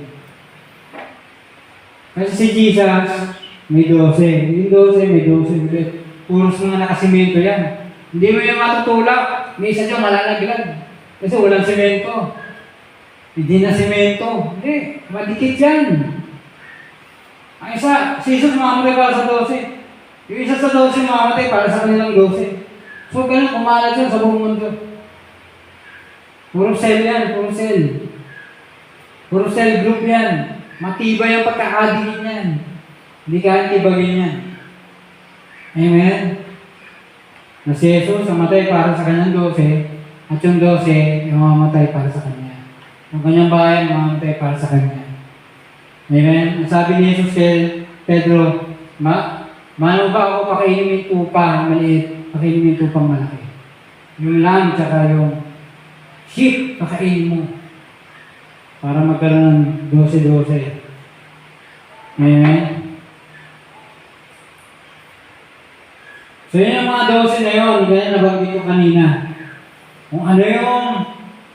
Kasi si Jesus, may 12. Yung 12, may 12 ulit. Puros mga nakasimento yan. Hindi mo yung matutulak. May isa dyan malalaglag. Kasi walang simento. Hindi na simento. Hindi. Madikit yan. Ang isa, si Jesus mamamatay para sa 12. Yung isa sa 12 mamamatay para sa kanilang 12. So, ganun, kumalat yan sa buong mundo. Puro cell yan, puro cell. Puro cell group yan. Matibay ang pagkakadikit niyan. Hindi kaya tibagin yan. Amen? Na si Jesus namatay para sa kanyang 12, at yung 12, yung mamamatay para sa kanya. Yung kanyang bahay, mamamatay para sa kanya. Amen? Ang sabi ni Jesus kay Pedro, mano ba ako pakainin yung tupa maliit, pakainin yung tupang malaki? Yung lamb, tsaka yung sheep, pakainin mo. Para magkaroon ng 12-12. Amen? So yun yung mga 12 na yun, ganyan nabanggit ko kanina. Kung ano yung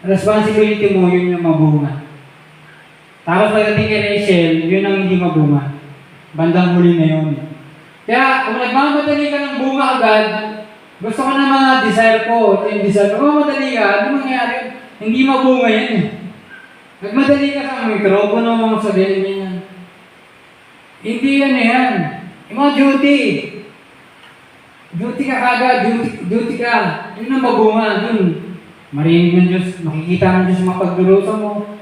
responsibility mo, yun yung mabunga. Tapos pagdating kay Rachel, yun ang hindi mabunga. Bandang huli na yun. Kaya kung nagmamadali ka ng bunga agad, gusto ko ng mga desire ko, yung desire ko, mamadali ka, ano mangyayari? Hindi mabunga yan eh. Nagmadali ka sa mikropono, sabihin niya. Hindi yan yan. Yung mga duty. Duty ka kagad, duty ka. Yun ang mabunga, dun. Marinig ng Diyos, makikita ng Diyos yung mga pagdurusa mo.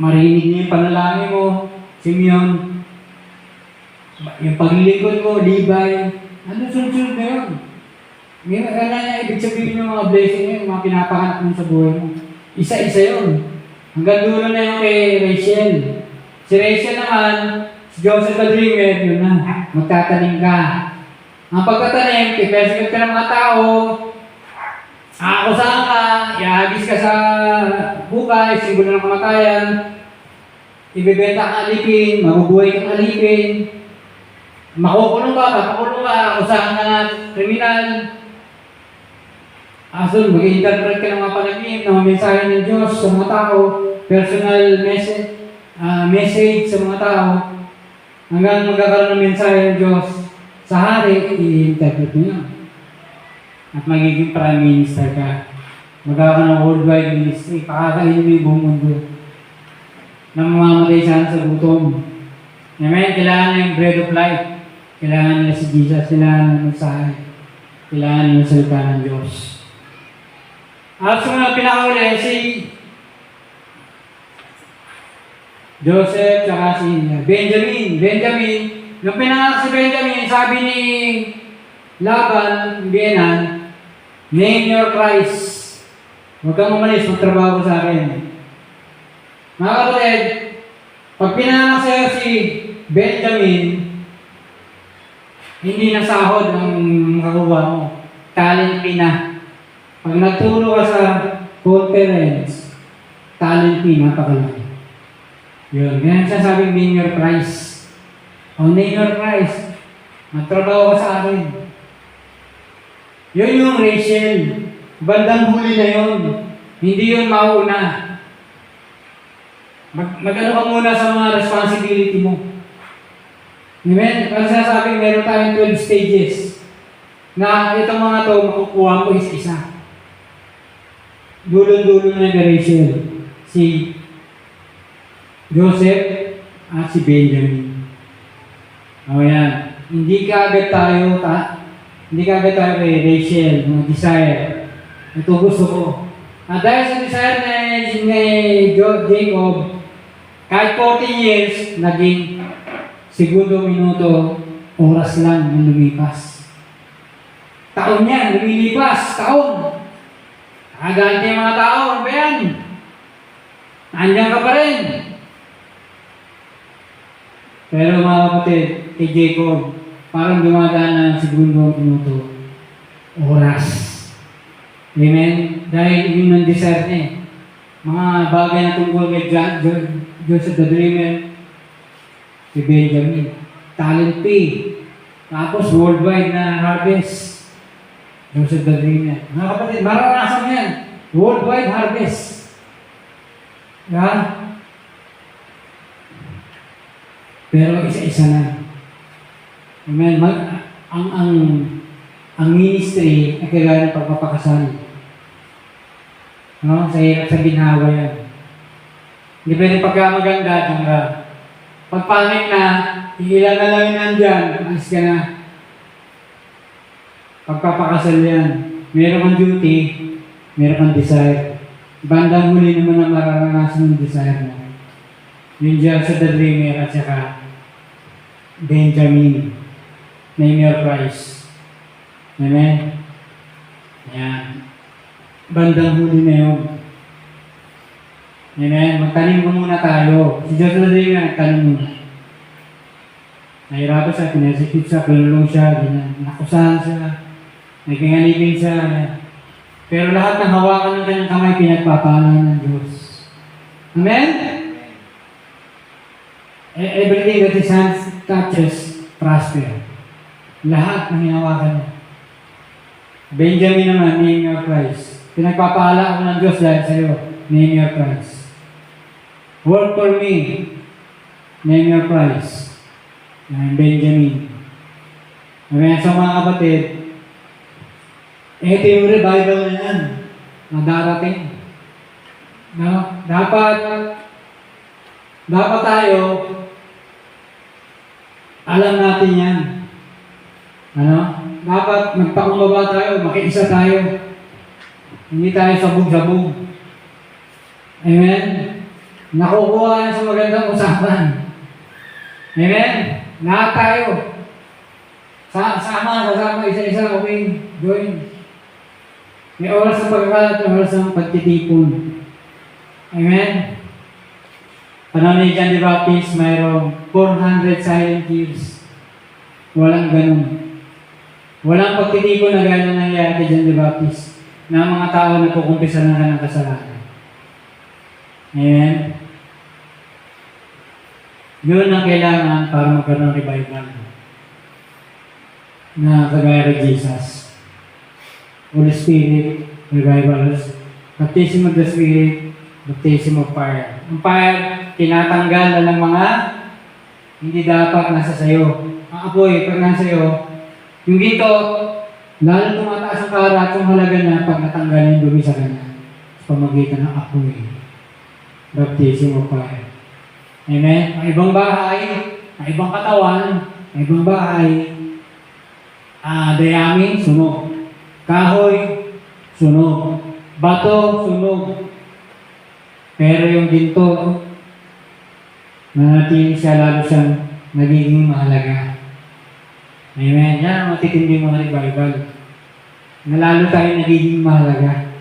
Marinig niya yung panalangin mo, Simeon. Yung paglilingkod mo, Libay. Ano sunod-sunod na yun? May niya, ibig sabihin yung mga blessing yun, yung mga pinapahanap mo sa buhay mo. Isa-isa yun. Hanggang dulo na yung kay Rachel. Si Rachel naman, si Joseph the Dreamer, yun na, magtatanim ka. Ang pagtatanim, i-persecute ka ng mga tao, aakusahan ka, iagis ka sa bukay, simbolo ng kamatayan, ibebenta kang alipin, mabubuhay kang alipin, makukulong ka, papakulong ka, aakusahan ka na kriminal. Asun, mag-i-interpret ka ng mga panaginip, ng mga mensahe ng Diyos sa mga tao, personal message sa mga tao, hanggang magkakaroon ng mensahe ng Diyos sa hari, i-interpret mo yun. At magiging prime minister ka. Magkakaroon ng worldwide ministry, pakakainin mo yung buong mundo na mamamatay sana sa gutom. Amen? Kailangan na yung bread of life. Kailangan nila si Jesus, kailangan ng mensahe. Kailangan nila salita ng Diyos. At sumunod pinakauli, si Joseph, tsaka si Benjamin, nung pinanganak si Benjamin, sabi ni Laban, Bienan, name your Christ. Huwag kang umalis, magtrabaho sa akin. Mga kapatid, pag pinanganak sa'yo si Benjamin, hindi na sahod ang makakuha mo. Talent fee na. Pag nagturo ka sa conference, talent fee, napakalaki. Yun, ganyan siya sabing name your price. O name your price. Magtrabaho ka sa akin. Yun yung Rachel. Bandang huli na yun. Hindi yun mauna. Mag-ano ka muna sa mga responsibility mo. Amen? Kasi sasabing meron tayong 12 stages na itong mga to makukuha mo isa-isa. Dulo-dulo na yung Rachel. Si Joseph at si Benjamin. O yan. Hindi ka agad tayo Hindi kagad tayo kay Rachel, mga desire. Ito gusto ko. At dahil sa desire ni Jacob, kahit 14 years, naging segundo, minuto, oras lang yung lumipas. Taon yan, lumilipas, taon. Nakaganti yung mga tao, ano ba yan? Nandiyan ka pa rin. Pero mga kapatid, kay Jacob, parang dumadaan ng segundo, minuto, oras. Amen? Dahil yun ang desire niya. Mga bagay na tungkol kay Joseph the Dreamer, si Benjamin, talent pay, tapos worldwide na harvest, Joseph the Dreamer. Mga kapatid, maranasan mo yan, worldwide harvest. Yeah? Pero isa-isa na. Amen. Ang ministry ay kagaya ng pagpapakasal. No? Sa hirap sa ginhawa yan. Hindi pwede pagka maganda, ka. Pag pangit na, ilan na lang yun nandyan, alis ka na. Pagpapakasal yan. Meron kang duty, meron kang desire. Bandang huli naman ang mararanasan ng desire mo. Yung Joseph the Dreamer at saka Benjamin. Name your price. Amen? Yan. Bandang huli na yun. Amen? Magtanim mo muna tayo. Si Joseph the Dreamer, nagtanim muna. Nahirapan siya, pinasikip siya, pinulong siya, nakusahan siya, nagkinganipin siya. Pero lahat ng hawakan ng kanyang kamay, pinagpapalan ng Diyos. Amen? Everything that his hands touches, prosper. Lahat ng hinawakan niya. Benjamin naman, name your price. Pinagpapaala ako ng Diyos dahil sa iyo. Name your price. Work for me. Name your price. Benjamin. Amen. So mga kapatid, ito yung revival na yan na darating. No? Dapat tayo alam natin yan. Ano? Dapat magpakumbaba tayo, makiisa tayo. Hindi tayo sabog-sabog. Amen? Nakukuha sa magandang usapan. Amen? Lahat tayo. Sama, isa-isa, okay, join. May oras ng pagkakalat, may oras ng pagtitipon. Amen? Panahon ni John the Baptist, mayroong 400 silent years. Walang ganun. Walang pagtitipon na gano'n nangyayari kay John the Baptist na mga tao na kukumpisa na ng kasalanan. Amen? Yun ang kailangan para magkaroon ng revival na kagaya kay Jesus. Holy Spirit, revivals, baptism of the Spirit, baptism of fire. Ang fire, tinatanggal na ng mga hindi dapat nasa sayo. Ang apoy, pag nasa sayo, yung ginto, lalo tumataas ang karat yung halaga na pag natanggal yung dumi sa kanya sa pamagitan ng apoy. Baptism of fire. Amen? Ang ibang bahay, ang ibang katawan, ang ibang bahay, dayami, sunog. Kahoy, sunog. Bato, sunog. Pero yung ginto, nanatili siya lalo siyang nagiging mahalaga. Amen? Yan ang matitindi mga revival. Na lalo tayo nagiging mahalaga.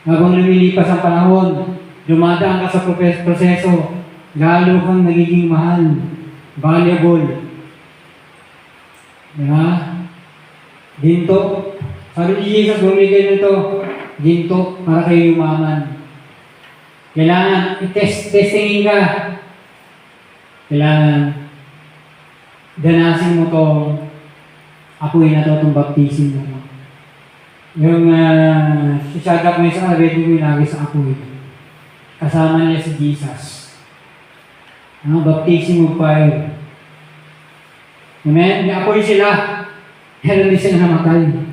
Habang lumilipas ang panahon, dumadaan ka sa proseso, lalo kang nagiging mahal, valuable. Diba? Ginto. Sabi ni Jesus, bumigay nito, ginto, para kayo yumaman. Kailangan i-testingin ka. Kailangan ganasin mo itong apoy na ito, itong baptism mo. Yung sisadak mo sa already mo ilagay sa apoy. Kasama niya si Jesus. Baptism of fire. Amen? May apoy sila. Pero hindi sila namatay.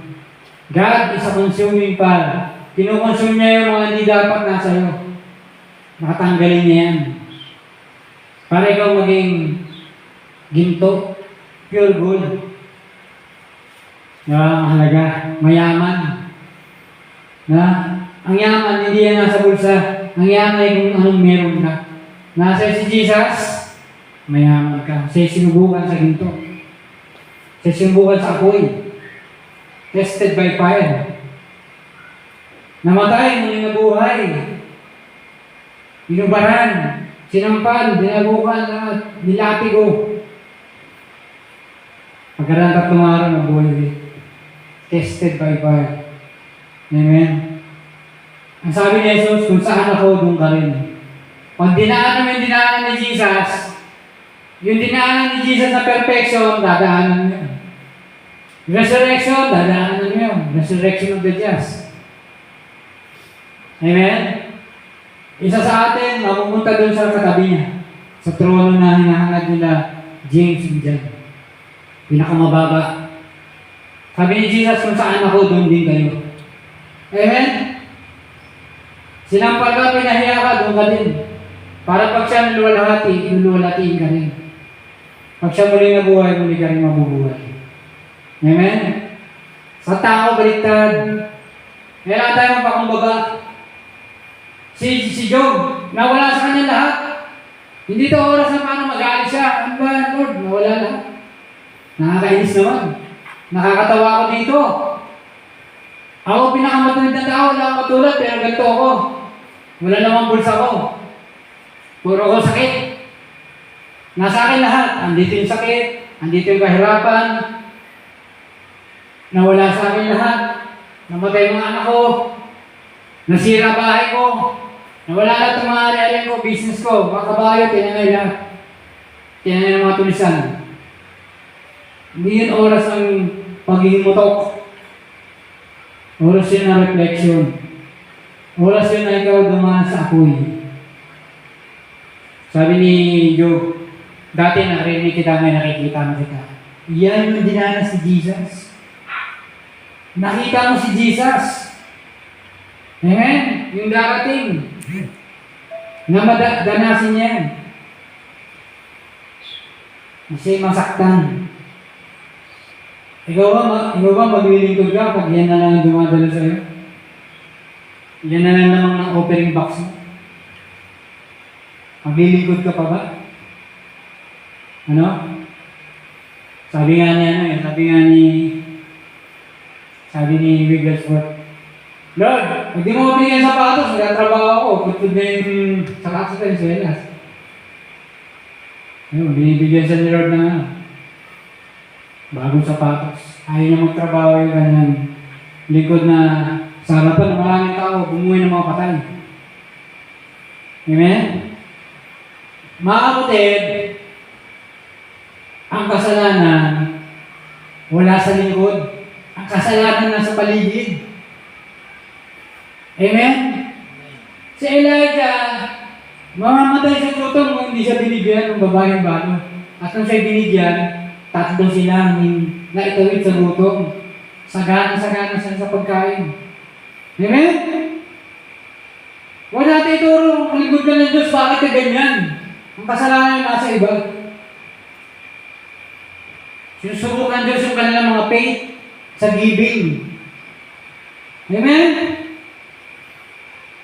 God is a consuming fire. Kinukonsume niya yung mga hindi dapat nasa iyo. Nakatanggalin niya yan. Para ikaw maging ginto, pure gold. Ang halaga, mayaman. Na, ang yaman, hindi yan nasa bulsa. Ang yaman ay kung anong meron ka. Nasa si Jesus, mayaman ka. Siya'y sinubukan sa ginto. Siya'y sinubukan sa apoy. Tested by fire. Namatay, ngunit nabuhay. Inubaran, sinampal, dinabukan, lahat, nilatigo. Pagkaraan 3 araw, nabuhay ulit. Tested by fire. Amen. Ang sabi ni Jesus, kung saan ako, doon ka rin. Pag dinaanan mo yung dinaanan ni Jesus, yung dinaanan ni Jesus na perfection, dadaanan mo yun. Resurrection, dadaanan mo yun. Resurrection of the just. Amen? Isa sa atin, mapupunta doon sa katabi niya. Sa trono na hinahangad nila, James and John. Pinakamababa. Sabi ni Jesus, kung saan ako, doon din kayo. Amen? Sinampal ka, pinahiya ka, doon ka din. Para pag siya nuluwalhatiin ka rin. Pag siya muli nabuhay, muli ka rin mabubuhay. Amen? Sa tao, baliktad. Kaya tayo magpakumbaba. Si Job, nawala sa kanya lahat. Hindi ito oras na paano mag-aalis siya. Ano ba, Lord? Nawala lahat. Nakakainis naman. Nakakatawa ako dito. Ako pinakamatulad na tao, wala akong matulad, pero ganito ako. Wala namang bulsa ko. Puro ko sakit. Nasa akin lahat. Andito yung sakit, andito yung kahirapan. Nawala sa akin lahat. Namatay mga anak ko. Nasira bahay ko. Nawala lahat ng mga ari-arian ko, business ko, mga kabayo, tinanay lahat. Tinanay ng mga tulisan. Hindi yun oras ng pagiging mutok. Oras yun ng reflection. Oras yun na ikaw dumaan sa apoy. Sabi ni Job, dati narinig kita, may nakikita na kita. Yan yung dinanas si Jesus. Nakita mo si Jesus. Amen? Yung darating. Na madanasin niya yan. Kasi masaktan. Ikaw ba maglilingkod ka pag yan na lang ang dumadala sa'yo? Yan na lang naman ang offering box mo. Maglilingkod ka pa ba? Ano? Sabi ni Wigglesworth, Lord, pag di mo mabigyan sapatos, nagtatrabaho ako, putod na yung sapatos sa Venezuelas. Ayun, binibigyan siya ni Lord na bagong sapatos. Ayaw niya magtrabaho yung kanyang likod na sa harapan ng maraming tao, bumuhay ng mga patay. Amen? Mga kapatid, ang kasalanan wala sa likod. Ang kasalanan nasa paligid. Amen? Si Elijah, mamamatay sa gutom kung hindi siya binigyan ng babaeng balo. At kung siya binigyan, 3 sila na itawid sa gutom. Sagana sila sa pagkain. Amen? Huwag natin ituro, maligod ka ng Diyos, bakit ka ganyan? Ang kasalanan nasa iba. Sinusubukan Diyos yung kanilang mga faith sa giving. Amen?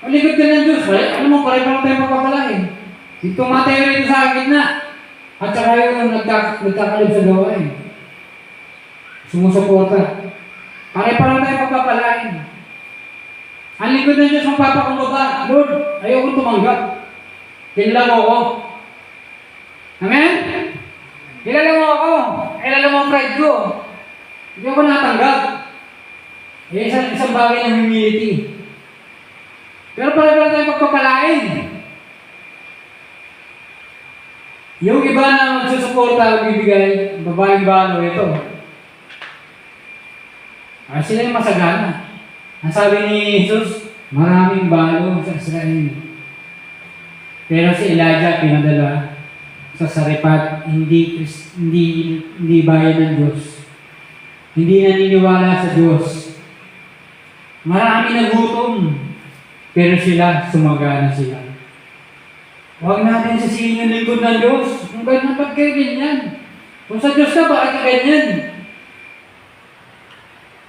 Maligod ka ng Diyos, ano mo, pare-parang tayo magpapalain. Yung tumatay rin sa gitna. At saka yung nagkakalib sa gawain. Sumusuporta. Pare-parang tayo magpapalain. Ang likod ng Diyos magpapakumbaba. Lord, ayoko tumanggap. Kilala mo ako. Amen? Kilala mo ako. Kilala mo ang pride ko. Hindi ako natanggap. Isang bagay ng humility. Pero pare-parang tayo magpapalain. Yung iba na magsusuporta, bibigay, babaeng balo, ito. Sila yung masagana. Ang sabi ni Jesus, maraming balo sa Israel. Pero si Elijah pinadala sa Sarephat, hindi bayan ng Diyos. Hindi naniniwala sa Diyos. Marami nagutom, pero sila, sumagana sila. Huwag natin sisihin yung lingkod ng Diyos. Kung ganyan, ba't kayo ganyan? Kung sa Diyos ka, bakit ka ganyan?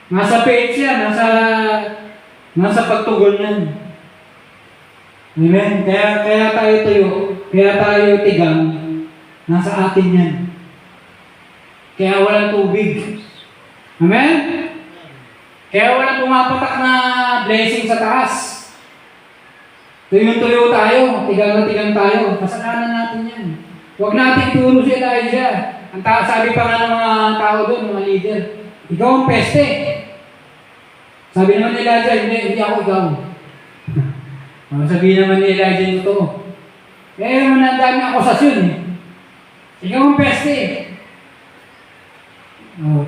Nasa page yan, nasa pagtugon yan. Amen? Kaya tayo tuyo, kaya tayo tigang, nasa atin yan. Kaya walang tubig. Amen? Kaya walang pumapatak na blessing sa taas. Tuyo-tuyo tayo, tigang na tigang tayo. Kasalanan natin yan. Huwag natin ituro si Elijah. Sabi pa nga ng mga tao doon, mga leader, ikaw ang peste. Sabi naman ni Elijah, hindi ako ikaw. Sabi naman ni Elijah ito. Kaya naman ang dami akusasyon eh. Ikaw ang peste. Oh.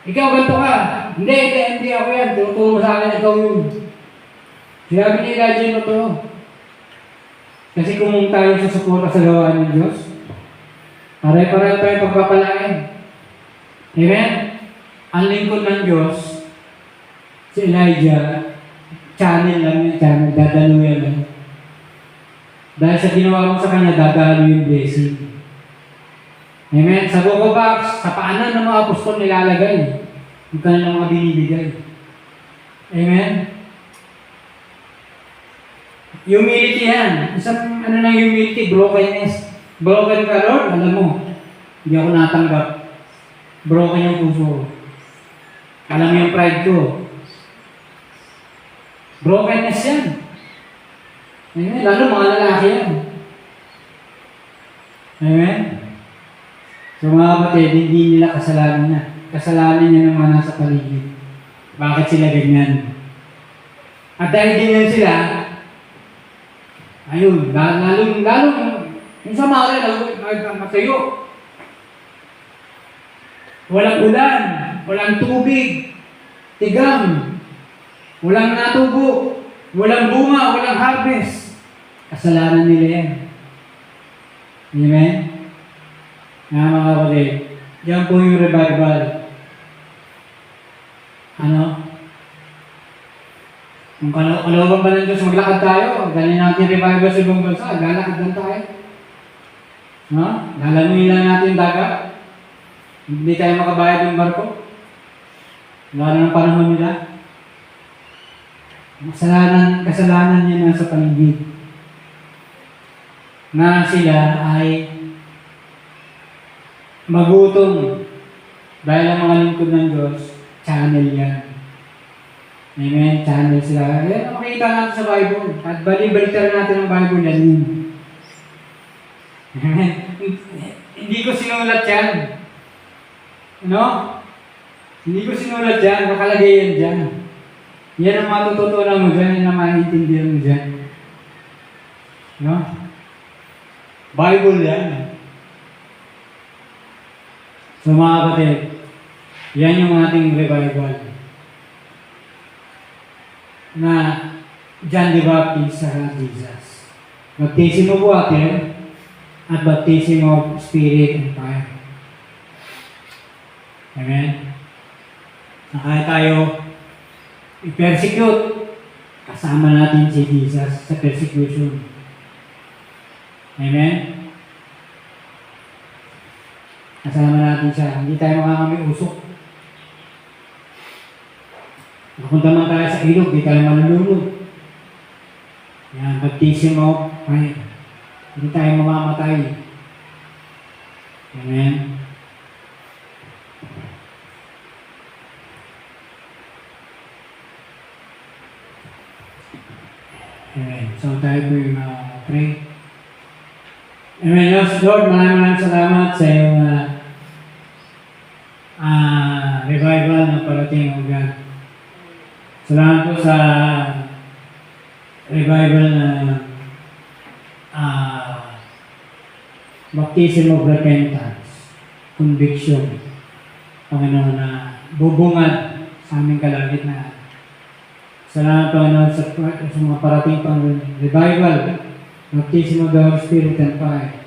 Ikaw ganito ka. Hindi ako yan. Tuturo sa akin, ikaw yun. Sinabi ni Elijah ito. Kasi kung tayo sa suporta sa gawa ng Diyos, pare-pareho tayo pagpapalain. Amen? Ang lingkod ng Diyos, si Elijah, channel lang yung channel, dadaluyan lang. Dahil sa ginawa mo sa kanya, dadalo yung blessing. Amen? Sa Book of Acts, sa paanan ng mga apostol nilalagay, yung kanilang mga binibigay. Amen? Humility yan. Isang ng humility, brokenness. Broken ka, Lord, alam mo, hindi ako natanggap. Broken yung puso ko. Alam mo yung pride ko. Brokenness yan. Amen. Lalo mga lalaki yan. Amen. So mga kapatid, hindi nila kasalanan niya. Kasalanan niya ng mga nasa paligid. Bakit sila ganyan? At dahil ganyan sila, ayun, lalong yung Samaria, matayo. Walang ulan, walang tubig, tigang, walang natubo, walang bunga, walang harvest. Kasalanan nila yan. Amen? Mga kapatid, yan po yung revival. Kung kalooban ba ng Diyos, maglakad tayo, galing natin revival sa ibang bansa, lalakad lang tayo. Lalamuin lang natin yung dagat. Hindi tayo makabayad ng barko. Lalo ng panahon nila. Kasalanan niya nasa paligid. Na sila ay magutom. Dahil ang mga lingkod ng Diyos, channel yan. Amen? Channel sila. Yan ang makikita natin sa Bible. At balik-baliktara natin ang Bible yan. Hindi ko sinulat yan. Hindi ko sinulat yan. Nakalagay yan dyan. Yan ang matututunan mo dyan. Yan ang maintindihan mo dyan. Bible yan. So mga kapatid, yan yung ating revival. Na John the Baptist sa Jesus. Baptism of water at baptism of Spirit and fire. Amen? Na kaya tayo i-persecute, kasama natin si Jesus sa persecution. Amen? Kasama natin siya. Hindi tayo makakamiusok. Napunta man tayo sa ilog, hindi tayo malulunod. Yan, baptism of fire. Hindi tayo mamamatay. Amen? Amen. So tayo po yung pray. Amen. Lord, maraming salamat sa iyong revival na parating, O God. Salamat po sa revival na baptism of repentance, conviction, Panginoon, na bubungad sa aming kalagitnaan. Salamat Panginoon sa mga parating pang revival, baptism of the Holy Spirit and fire.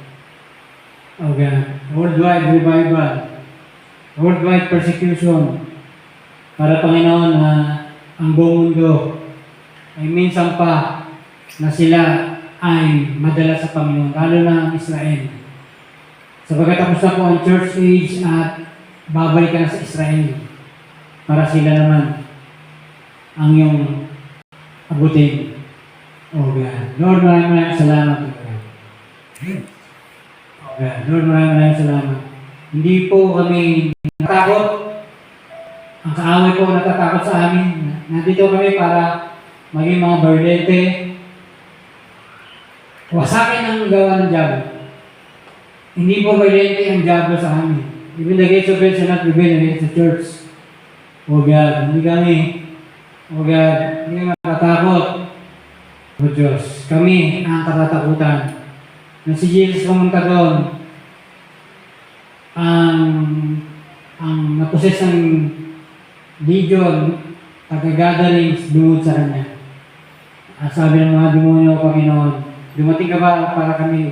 O God, worldwide revival, worldwide persecution, para Panginoon na ang buong mundo ay minsan pa na sila ay madala sa Panginoon, lalo na ang Israel. Sabagat tapos na po ang church age at babalik ka na sa Israel. para sila naman ang iyong abutin. O God. Lord, maraming salamat. O God. O God. Lord, maraming salamat. Hindi po kami natakot. Ang kaaway po natatakot sa amin. Nandito kami para maging mga bardete. Wasakin ang gawa ng diablo. Hindi po bardete ang diablo sa amin. Even the gates of hell shall not prevail against the church. O God, hindi kami. O God, hindi kami natatakot. O Diyos, kami ang katatakutan. Na si Jesus pumunta doon, ang naposes ng legion, taga-gatherings doon sa Kanya. At sabi ng mga demonyo, Panginoon, dumating ka ba para kami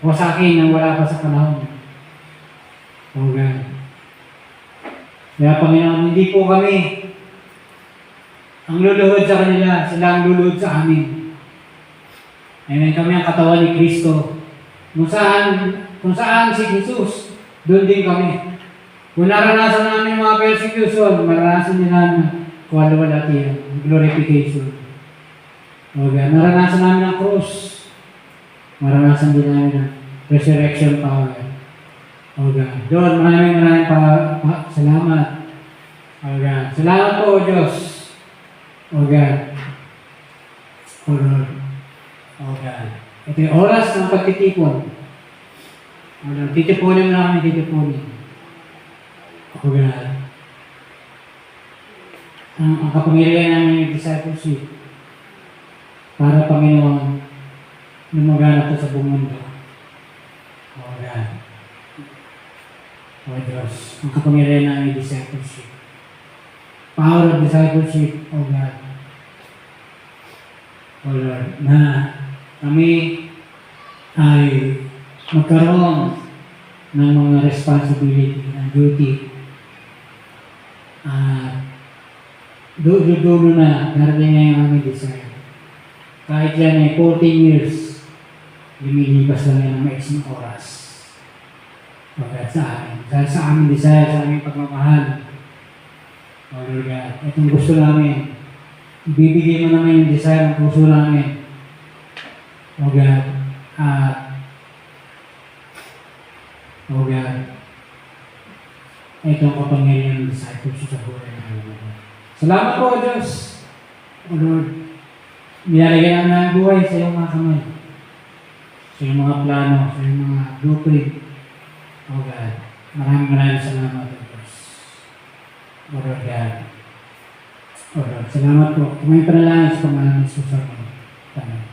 wasakin nang wala pa sa panahon? O God. Kaya Panginoon, hindi po kami ang luluhod sa kanila, sila ang luluhod sa amin. Amen, kami ang katawan ni Kristo. Kung saan si Jesus, doon din kami. Kung naranasan namin mga persecution, maranasan din namin kuwalwalati, glorification. O God, naranasan namin ang cross. Maranasan din namin ang resurrection power. O God, Lord, maraming salamat. O God, salamat po, O Diyos. O God. O Lord. O God. Ito yung oras ng pagtitipon. O Lord, titipunin mo na kami, titipunin. O God. Ang kapangyarihan namin yung discipleship para Panginoon lumaganap ito sa buong mundo. O God. O Diyos, ang kapangyarihan namin yung discipleship. Power of discipleship, O God. O Lord, na kami ay magkaroon ng mga responsibility, ng duty. Dulo na, narating na yung aming desire. Kahit yan ay 14 years, lumilipas lang yan ng maiksing oras. O God, sa amin. Dahil sa aming desire, sa aming pagmamahal. O Lord God, itong gusto namin, ibibigay mo naman yung desire ng puso namin. O God, O God, itong kapangyarihan ng disciples sa buhay namin. Salamat po, Diyos. O Lord, nilalagyan namin ang buhay sa iyong mga kamay. Sa iyong mga plano, sa iyong mga blueprint. O God, maraming salamat, O Diyos. O Lord God. O Lord, salamat po. Kumain panalangin sa pangalan ng Jesus. Amen.